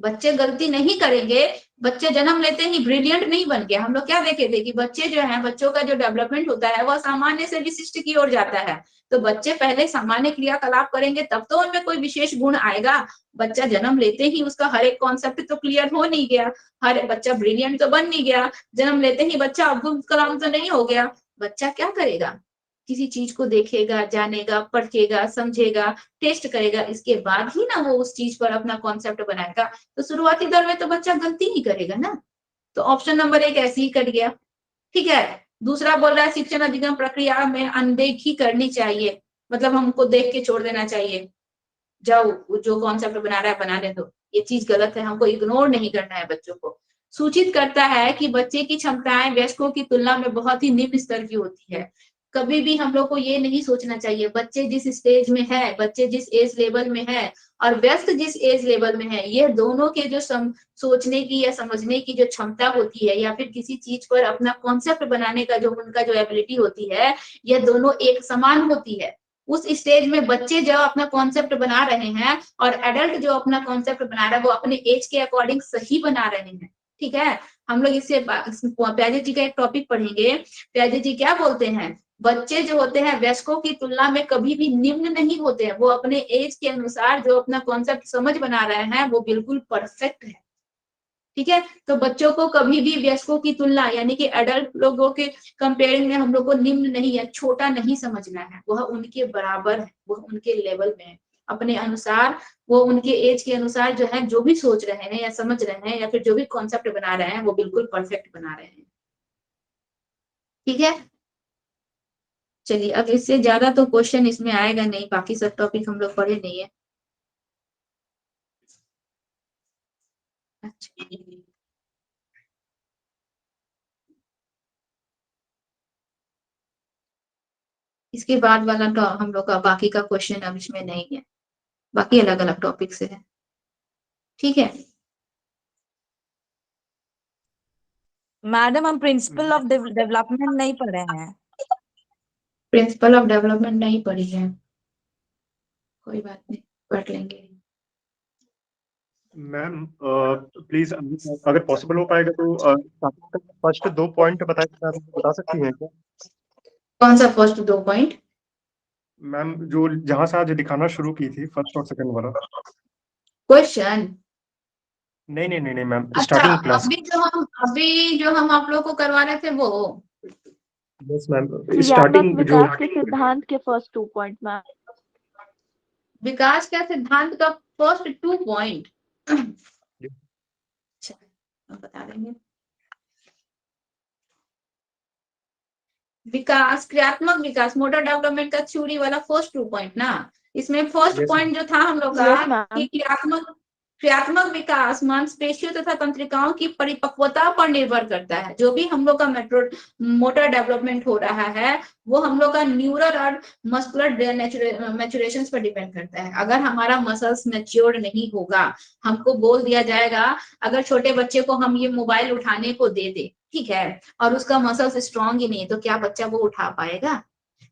बच्चे गलती नहीं करेंगे, बच्चे जन्म लेते ही ब्रिलियंट नहीं बन गया। हम लोग क्या देखे थे कि बच्चे जो है, बच्चों का जो डेवलपमेंट होता है वह सामान्य से विशिष्ट की ओर जाता है। तो बच्चे पहले सामान्य क्रियाकलाप करेंगे तब तो उनमें कोई विशेष गुण आएगा। बच्चा जन्म लेते ही उसका हर एक कॉन्सेप्ट तो क्लियर हो नहीं गया, हर बच्चा ब्रिलियंट तो बन नहीं गया, जन्म लेते ही बच्चा अब्दुल कलाम तो नहीं हो गया। बच्चा क्या करेगा, किसी चीज को देखेगा, जानेगा, पढ़ेगा, समझेगा, टेस्ट करेगा, इसके बाद ही ना वो उस चीज पर अपना कॉन्सेप्ट बनाएगा। तो शुरुआती दौर में तो बच्चा गलती ही करेगा ना। तो ऑप्शन नंबर 1 ऐसे ही कट गया। ठीक है, दूसरा बोल रहा है शिक्षण अधिगम प्रक्रिया में अनदेखी करनी चाहिए, मतलब हमको देख के छोड़ देना चाहिए, जाओ जो कॉन्सेप्ट बना रहा है बनाने दो, ये चीज गलत है, हमको इग्नोर नहीं करना है बच्चों को। सूचित करता है कि बच्चे की क्षमताएं वयस्कों की तुलना में बहुत ही निम्न स्तर की होती है। कभी भी हम लोग को ये नहीं सोचना चाहिए, बच्चे जिस स्टेज में है, बच्चे जिस एज लेवल में है और व्यस्त जिस एज लेवल में है, ये दोनों के जो सोचने की या समझने की जो क्षमता होती है या फिर किसी चीज पर अपना कॉन्सेप्ट बनाने का जो उनका जो एबिलिटी होती है, ये दोनों एक समान होती है। उस स्टेज में बच्चे जो अपना कॉन्सेप्ट बना रहे हैं और एडल्ट जो अपना कॉन्सेप्ट बना रहा है वो अपने एज के अकॉर्डिंग सही बना रहे हैं। ठीक है, हम लोग इससे प्याजे जी का एक टॉपिक पढ़ेंगे। प्याजे जी क्या बोलते हैं, बच्चे जो होते हैं वयस्कों की तुलना में कभी भी निम्न नहीं होते हैं, वो अपने एज के अनुसार जो अपना कॉन्सेप्ट समझ बना रहे हैं वो बिल्कुल परफेक्ट है। ठीक है, तो बच्चों को कभी भी वयस्कों की तुलना यानी कि एडल्ट लोगों के कंपेयरिंग में हम लोग को निम्न नहीं या छोटा नहीं समझना है, वह उनके बराबर है, वह उनके लेवल में है, अपने अनुसार वो उनके एज के अनुसार जो है, जो भी सोच रहे हैं या समझ रहे हैं या फिर जो भी कॉन्सेप्ट बना रहे हैं वो बिल्कुल परफेक्ट बना रहे हैं। ठीक है, चलिए अब इससे ज्यादा तो क्वेश्चन इसमें आएगा नहीं, बाकी सब टॉपिक हम लोग पढ़े नहीं है। अच्छा, इसके बाद वाला तो हम लोग का बाकी का क्वेश्चन अब इसमें नहीं है, बाकी अलग अलग टॉपिक से है। ठीक है, मैडम हम प्रिंसिपल ऑफ डेवलपमेंट नहीं पढ़े हैं। प्रिंसिपल ऑफ डेवलपमेंट नहीं पढ़ी है, कोई बात नहीं, पढ़ लेंगे। मैम प्लीज अगर पॉसिबल हो पाएगा तो फर्स्ट 2 पॉइंट बता सकती हैं क्या कौन सा फर्स्ट 2 पॉइंट? मैम? जो जहां से आज दिखाना शुरू की थी, फर्स्ट और सेकंड वाला। क्वेश्चन? नहीं मैम, अच्छा, स्टार्टिंग क्लास। अभी जो हम आप लोग को करवा रहे थे वो यस मैम, क्रियात्मक स्टार्टिंग जो विकास के सिद्धांत के फर्स्ट 2 पॉइंट मैम। विकास का सिद्धांत का फर्स्ट 2 पॉइंट। अच्छा, हम बता देंगे। विकास, क्रियात्मक विकास, मोटर डेवलपमेंट का थ्योरी वाला फर्स्ट 2 पॉइंट ना, इसमें फर्स्ट यस पॉइंट जो था हम लोग यस का मैम। कि क्रियात्मक विकास मांसपेशियों तथा तंत्रिकाओं की परिपक्वता पर निर्भर करता है। जो भी हम लोग का मोटर डेवलपमेंट हो रहा है वो हम लोग का न्यूरल और मस्कुलर मैच्योरेशन पर डिपेंड करता है। अगर हमारा मसल्स मैच्योर नहीं होगा, हमको बोल दिया जाएगा, अगर छोटे बच्चे को हम ये मोबाइल उठाने को दे दे, ठीक है, और उसका मसल्स स्ट्रांग ही नहीं है, तो क्या बच्चा वो उठा पाएगा?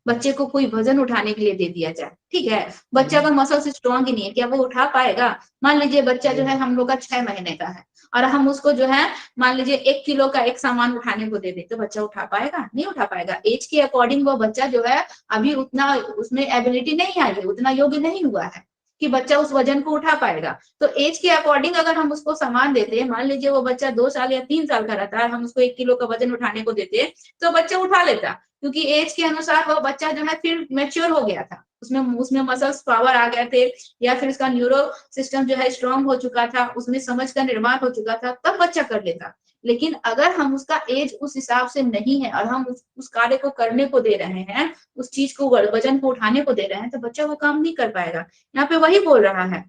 बच्चे को कोई वजन उठाने के लिए दे दिया जाए, ठीक है, बच्चा का मसल्स स्ट्रांग ही नहीं है, क्या वो उठा पाएगा? मान लीजिए बच्चा जो है हम लोग का 6 महीने का है और हम उसको जो है मान लीजिए 1 किलो का एक सामान उठाने को दे दे, तो बच्चा उठा पाएगा? नहीं उठा पाएगा। एज के अकॉर्डिंग वो बच्चा जो है अभी उतना उसमें एबिलिटी नहीं आई है, उतना योग्य नहीं हुआ है कि बच्चा उस वजन को उठा पाएगा। तो एज के अकॉर्डिंग अगर हम उसको सामान देते हैं, मान लीजिए वो बच्चा 2 साल या 3 साल का रहता है, हम उसको 1 किलो का वजन उठाने को देते तो बच्चा उठा लेता, क्योंकि एज के अनुसार वो बच्चा जो है फिर मैच्योर हो गया था, उसमें मसल्स पावर आ गए थे, या फिर उसका न्यूरो सिस्टम जो है स्ट्रांग हो चुका था, उसमें समझ का निर्माण हो चुका था, तब बच्चा कर लेता। लेकिन अगर हम उसका एज उस हिसाब से नहीं है और हम उस कार्य को करने को दे रहे हैं, उस चीज को वजन को उठाने को दे रहे हैं, तो बच्चा वो काम नहीं कर पाएगा। यहाँ पे वही बोल रहा है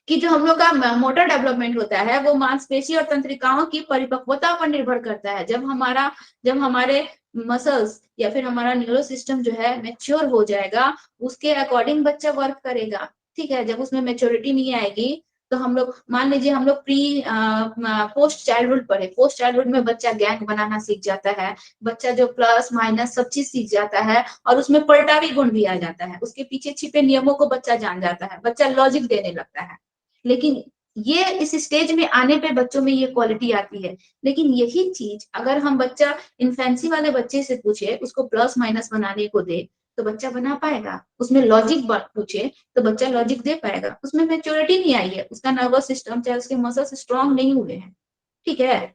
कि जो हम लोग का मोटर डेवलपमेंट होता है वो मांसपेशी और तंत्रिकाओं की परिपक्वता पर निर्भर करता है। जब हमारे मसल्स या फिर हमारा न्यूरो सिस्टम जो है मैच्योर हो जाएगा, उसके अकॉर्डिंग बच्चा वर्क करेगा, ठीक है। जब उसमें मैच्योरिटी नहीं आएगी तो हम लोग मान लीजिए हम लोग पोस्ट चाइल्डहुड पढ़े, पोस्ट चाइल्डहुड में बच्चा गैंग बनाना सीख जाता है, बच्चा जो प्लस माइनस सब चीज सीख जाता है और उसमें पलटावी गुण भी आ जाता है, उसके पीछे छिपे नियमों को बच्चा जान जाता है, बच्चा लॉजिक देने लगता है। लेकिन ये इस स्टेज में आने पे बच्चों में ये क्वालिटी आती है। लेकिन यही चीज अगर हम बच्चा इन्फेंसी वाले बच्चे से पूछे, उसको प्लस माइनस बनाने को दे, तो बच्चा बना पाएगा? उसमें लॉजिक पूछे तो बच्चा लॉजिक दे पाएगा? उसमें मैच्योरिटी नहीं आई है, उसका नर्वस सिस्टम चाहे उसके मसल्स स्ट्रांग नहीं हुए हैं, ठीक है।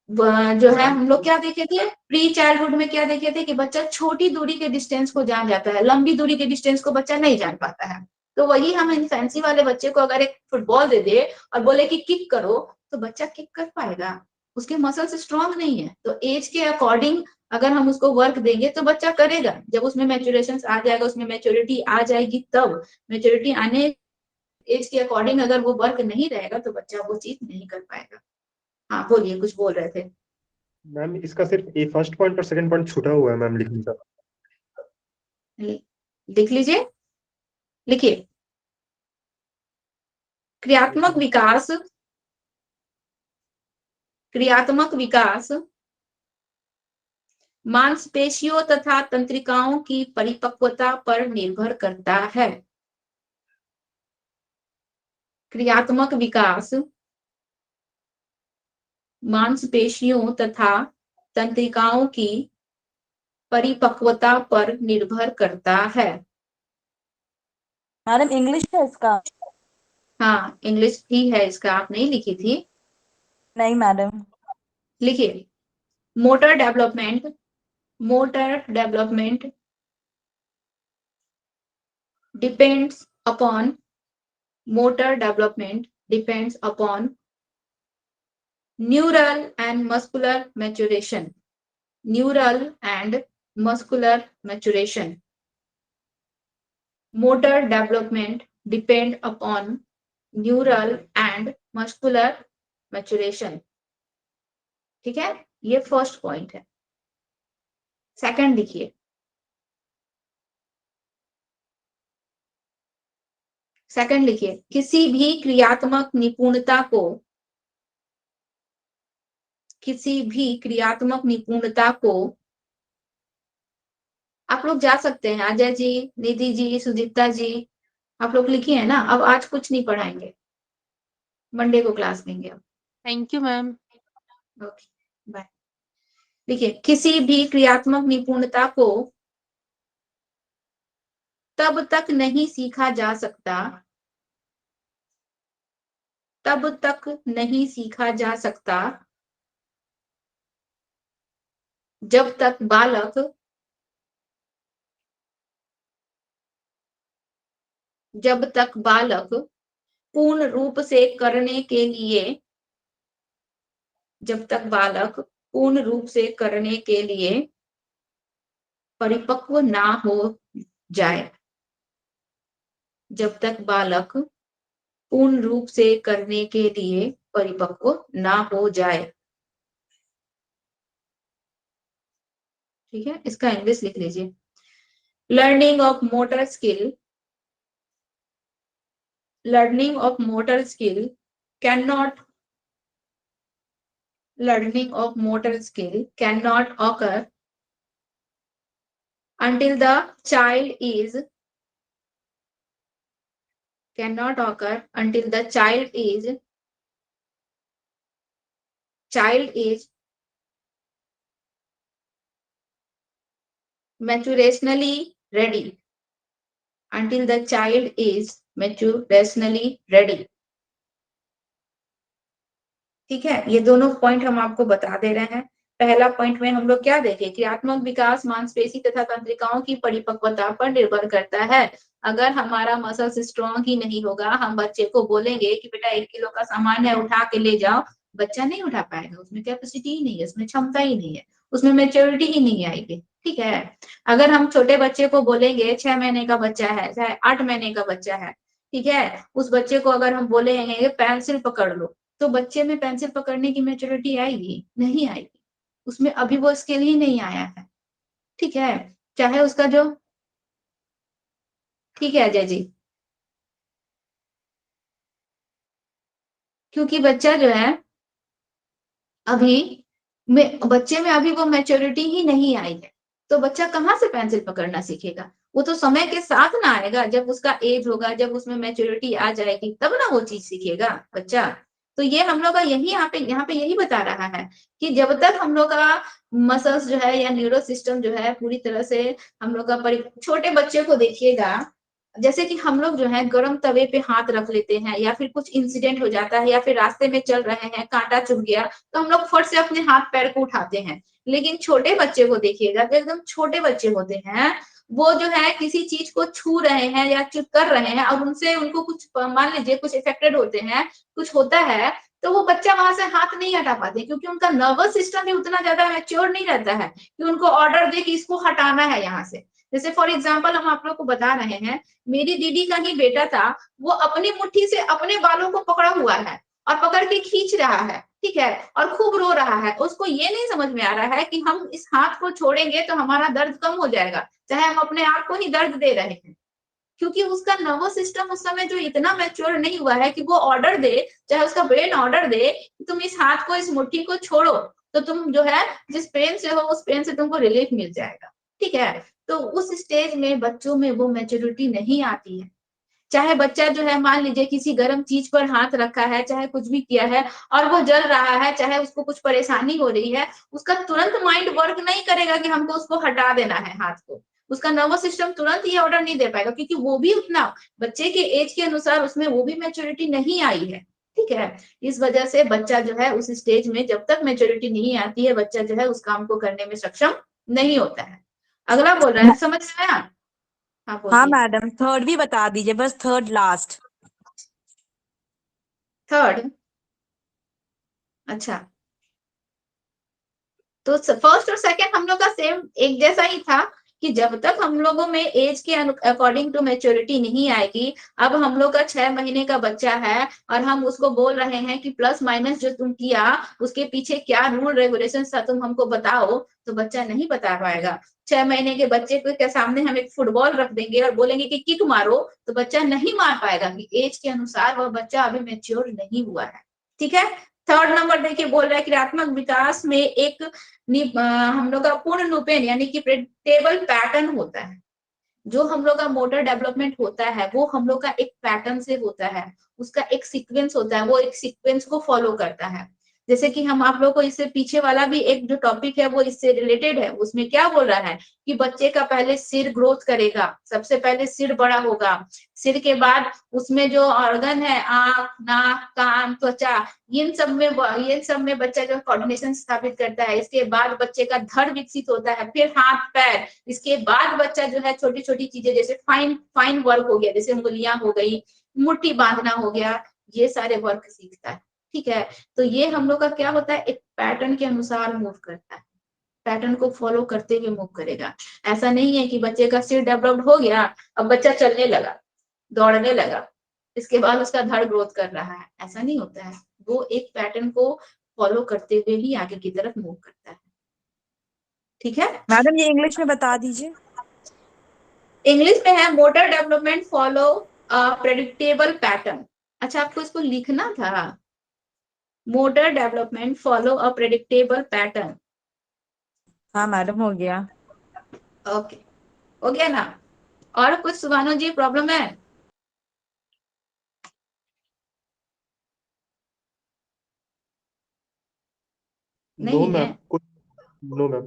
जो है हम लोग क्या देखे थे प्री चाइल्डहुड में, क्या देखे थे कि बच्चा छोटी दूरी के डिस्टेंस को जान जाता है, लंबी दूरी के डिस्टेंस को बच्चा नहीं जान पाता है। तो वही हम इन्फेंसी वाले बच्चे को अगर एक फुटबॉल दे दे और बोले कि किक करो, तो बच्चा किक कर पाएगा? उसके मसल्स स्ट्रांग नहीं है। तो एज के अकॉर्डिंग अगर हम उसको वर्क देंगे तो बच्चा करेगा। जब उसमें मैच्योरेशन आ जाएगा, उसमें मैच्योरिटी आ जाएगी, तब मैच्योरिटी आने एज के अकॉर्डिंग अगर वो वर्क नहीं रहेगा तो बच्चा वो चीज नहीं कर पाएगा। हाँ बोलिए, कुछ बोल रहे थे। मैम इसका सिर्फ ए फर्स्ट पॉइंट और सेकंड पॉइंट छूटा हुआ है मैम लिखने का। लिख लीजिए, लिखिए। क्रियात्मक विकास, क्रियात्मक विकास मांसपेशियों तथा तंत्रिकाओं की परिपक्वता पर निर्भर करता है। क्रियात्मक विकास मांसपेशियों तथा तंत्रिकाओं की परिपक्वता पर निर्भर करता है। मैडम इंग्लिश है इसका? हाँ इंग्लिश ही है इसका, आप नहीं लिखी थी? नहीं मैडम। लिखिए, motor development, motor development depends upon motor development depends upon neural and muscular maturation, neural and muscular maturation. Motor development depend upon neural and muscular maturation. ठीक है, ये फर्स्ट पॉइंट है। सेकंड देखिए, सेकंड लिखिए, किसी भी क्रियात्मक निपुणता को, किसी भी क्रियात्मक निपुणता को, आप लोग जा सकते हैं, अजय जी, निधि जी, सुदीप्ता जी, आप लोग लिखिए है ना। अब आज कुछ नहीं पढ़ाएंगे, मंडे को क्लास लेंगे अब। Thank you ma'am. Okay bye. देखिए, किसी भी क्रियात्मक निपुणता को तब तक नहीं सीखा जा सकता, तब तक नहीं सीखा जा सकता जब तक बालक पूर्ण रूप से करने के लिए परिपक्व ना हो जाए, जब तक बालक पूर्ण रूप से करने के लिए परिपक्व ना हो जाए। ठीक है, इसका इंग्लिश लिख लीजिए। Learning of motor skill cannot occur until the child is maturationally ready. Until the child is maturationally ready. ठीक है, ये दोनों पॉइंट हम आपको बता दे रहे हैं। पहला पॉइंट में हम लोग क्या देखें, क्रियात्मक विकास मांसपेशी तथा तंत्रिकाओं की परिपक्वता पर निर्भर करता है। अगर हमारा मसल्स स्ट्रॉन्ग ही नहीं होगा, हम बच्चे को बोलेंगे कि बेटा 1 किलो का सामान है उठा के ले जाओ, बच्चा नहीं उठा पाएगा, उसमें कैपेसिटी ही नहीं है, उसमें क्षमता ही नहीं है, उसमें मेच्योरिटी ही नहीं आएगी। ठीक है, अगर हम छोटे बच्चे को बोलेंगे, 6 महीने का बच्चा है चाहे 8 महीने का बच्चा है, ठीक है, उस बच्चे को अगर हम बोलेंगे पेंसिल पकड़ लो, तो बच्चे में पेंसिल पकड़ने की मेच्योरिटी आएगी? नहीं आएगी, उसमें अभी वो स्किल ही नहीं आया है। ठीक है, चाहे उसका जो, ठीक है अजय जी, क्योंकि बच्चा जो है बच्चे में अभी वो मेच्योरिटी ही नहीं आई है, तो बच्चा कहाँ से पेंसिल पकड़ना सीखेगा? वो तो समय के साथ ना आएगा, जब उसका एज होगा, जब उसमें मेच्योरिटी आ जाएगी, तब ना वो चीज सीखेगा बच्चा। तो ये हम लोग का यहाँ पे यही बता रहा है कि जब तक हम लोग का मसल्स जो है या न्यूरो सिस्टम जो है पूरी तरह से हम लोग का छोटे बच्चे को देखिएगा, जैसे कि हम लोग जो है गर्म तवे पे हाथ रख लेते हैं, या फिर कुछ इंसिडेंट हो जाता है, या फिर रास्ते में चल रहे हैं कांटा चुभ गया, तो हम लोग फट से अपने हाथ पैर को उठाते हैं। लेकिन छोटे बच्चे को देखिएगा, जो एकदम छोटे बच्चे होते हैं, वो जो है किसी चीज को छू रहे हैं या कुछ कर रहे हैं और उनसे उनको कुछ मान लीजिए कुछ इफेक्टेड होते हैं, कुछ होता है, तो वो बच्चा वहां से हाथ नहीं हटा पाते, क्योंकि उनका नर्वस सिस्टम भी उतना ज्यादा मैच्योर नहीं रहता है कि उनको ऑर्डर दे कि इसको हटाना है यहाँ से। जैसे फॉर एग्जाम्पल हम आप लोग को बता रहे हैं, मेरी दीदी का ही बेटा था, वो अपनी मुट्ठी से अपने बालों को पकड़ा हुआ है और पकड़ के खींच रहा है, ठीक है, और खूब रो रहा है। उसको ये नहीं समझ में आ रहा है कि हम इस हाथ को छोड़ेंगे तो हमारा दर्द कम हो जाएगा, चाहे हम अपने आप को ही दर्द दे रहे हैं, क्योंकि उसका नर्वस सिस्टम उस समय जो इतना मैच्योर नहीं हुआ है कि वो ऑर्डर दे, चाहे उसका ब्रेन ऑर्डर दे कि तुम इस हाथ को, इस मुट्ठी को छोड़ो, तो तुम जो है जिस पेन से हो उस पेन से तुमको रिलीफ मिल जाएगा। ठीक है, तो उस स्टेज में बच्चों में वो मैच्योरिटी नहीं आती है। चाहे बच्चा जो है मान लीजिए किसी गर्म चीज पर हाथ रखा है, चाहे कुछ भी किया है और वो जल रहा है, चाहे उसको कुछ परेशानी हो रही है, उसका तुरंत माइंड वर्क नहीं करेगा कि हमको उसको हटा देना है हाथ को। उसका नर्वस सिस्टम तुरंत ये ऑर्डर नहीं दे पाएगा, क्योंकि वो भी उतना बच्चे के एज के अनुसार उसमें वो भी मैच्योरिटी नहीं आई है। ठीक है, इस वजह से बच्चा जो है उस स्टेज में जब तक मैच्योरिटी नहीं आती है, बच्चा जो है उस काम को करने में सक्षम नहीं होता है। अगला बोल रहा है, समझ में आया? हाँ हाँ बोलिए। मैडम, थर्ड भी बता दीजिए, बस थर्ड लास्ट। थर्ड, अच्छा, तो फर्स्ट और सेकंड हम लोग का सेम एक जैसा ही था कि जब तक हम लोगों में एज के अकॉर्डिंग टू मैच्योरिटी नहीं आएगी। अब हम लोग का 6 महीने का बच्चा है और हम उसको बोल रहे हैं कि प्लस माइनस जो तुम किया उसके पीछे क्या रूल रेगुलेशन था तुम हमको बताओ, तो बच्चा नहीं बता पाएगा। 6 महीने के बच्चे के सामने हम एक फुटबॉल रख देंगे और बोलेंगे कि किक मारो, तो बच्चा नहीं मार पाएगा कि एज के अनुसार वह बच्चा अभी मैच्योर नहीं हुआ है। ठीक है, थर्ड नंबर देखिए बोल रहा है क्रियात्मक विकास में एक हम लोग का पूर्ण रूपेण यानी कि प्रेडिक्टेबल पैटर्न होता है। जो हम लोग का मोटर डेवलपमेंट होता है वो हम लोग का एक पैटर्न से होता है, उसका एक सीक्वेंस होता है, वो एक सीक्वेंस को फॉलो करता है। जैसे कि हम आप लोग को इससे पीछे वाला भी एक जो टॉपिक है वो इससे रिलेटेड है, उसमें क्या बोल रहा है कि बच्चे का पहले सिर ग्रोथ करेगा, सबसे पहले सिर बड़ा होगा, सिर के बाद उसमें जो ऑर्गन है आंख, नाक, कान, त्वचा, इन सब में बच्चा जो कोऑर्डिनेशन स्थापित करता है। इसके बाद बच्चे का धड़ विकसित होता है, फिर हाथ पैर, इसके बाद बच्चा जो है छोटी छोटी चीजें जैसे फाइन वर्क हो गया, जैसे उंगलियां हो गई, मुट्ठी बांधना हो गया, ये सारे वर्क सीखता है। ठीक है, तो ये हम लोग का क्या होता है, एक पैटर्न के अनुसार मूव करता है, पैटर्न को फॉलो करते हुए मूव करेगा। ऐसा नहीं है कि बच्चे का सिर डेवलप्ड हो गया, अब बच्चा चलने लगा, दौड़ने लगा, इसके बाद उसका धड़ ग्रोथ कर रहा है, ऐसा नहीं होता है। वो एक पैटर्न को फॉलो करते हुए ही आगे की तरफ मूव करता है। ठीक है, मैडम ये इंग्लिश में बता दीजिए। इंग्लिश में है motor development follow a predictable pattern. अच्छा, आपको इसको लिखना था, motor development follow a predictable pattern. हाँ मैडम हो गया। ओके, हो गया ना? और कुछ सुभानु जी प्रॉब्लम है? नो नहीं है? Ma'am, no ma'am.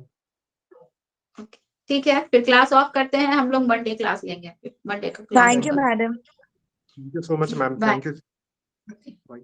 ओके, ठीक है, फिर क्लास ऑफ करते हैं, हम लोग मंडे क्लास लेंगे, मंडे का क्लास थैंक यू होगा। Madam. Thank you so much ma'am, bye. Thank you. Okay. Bye.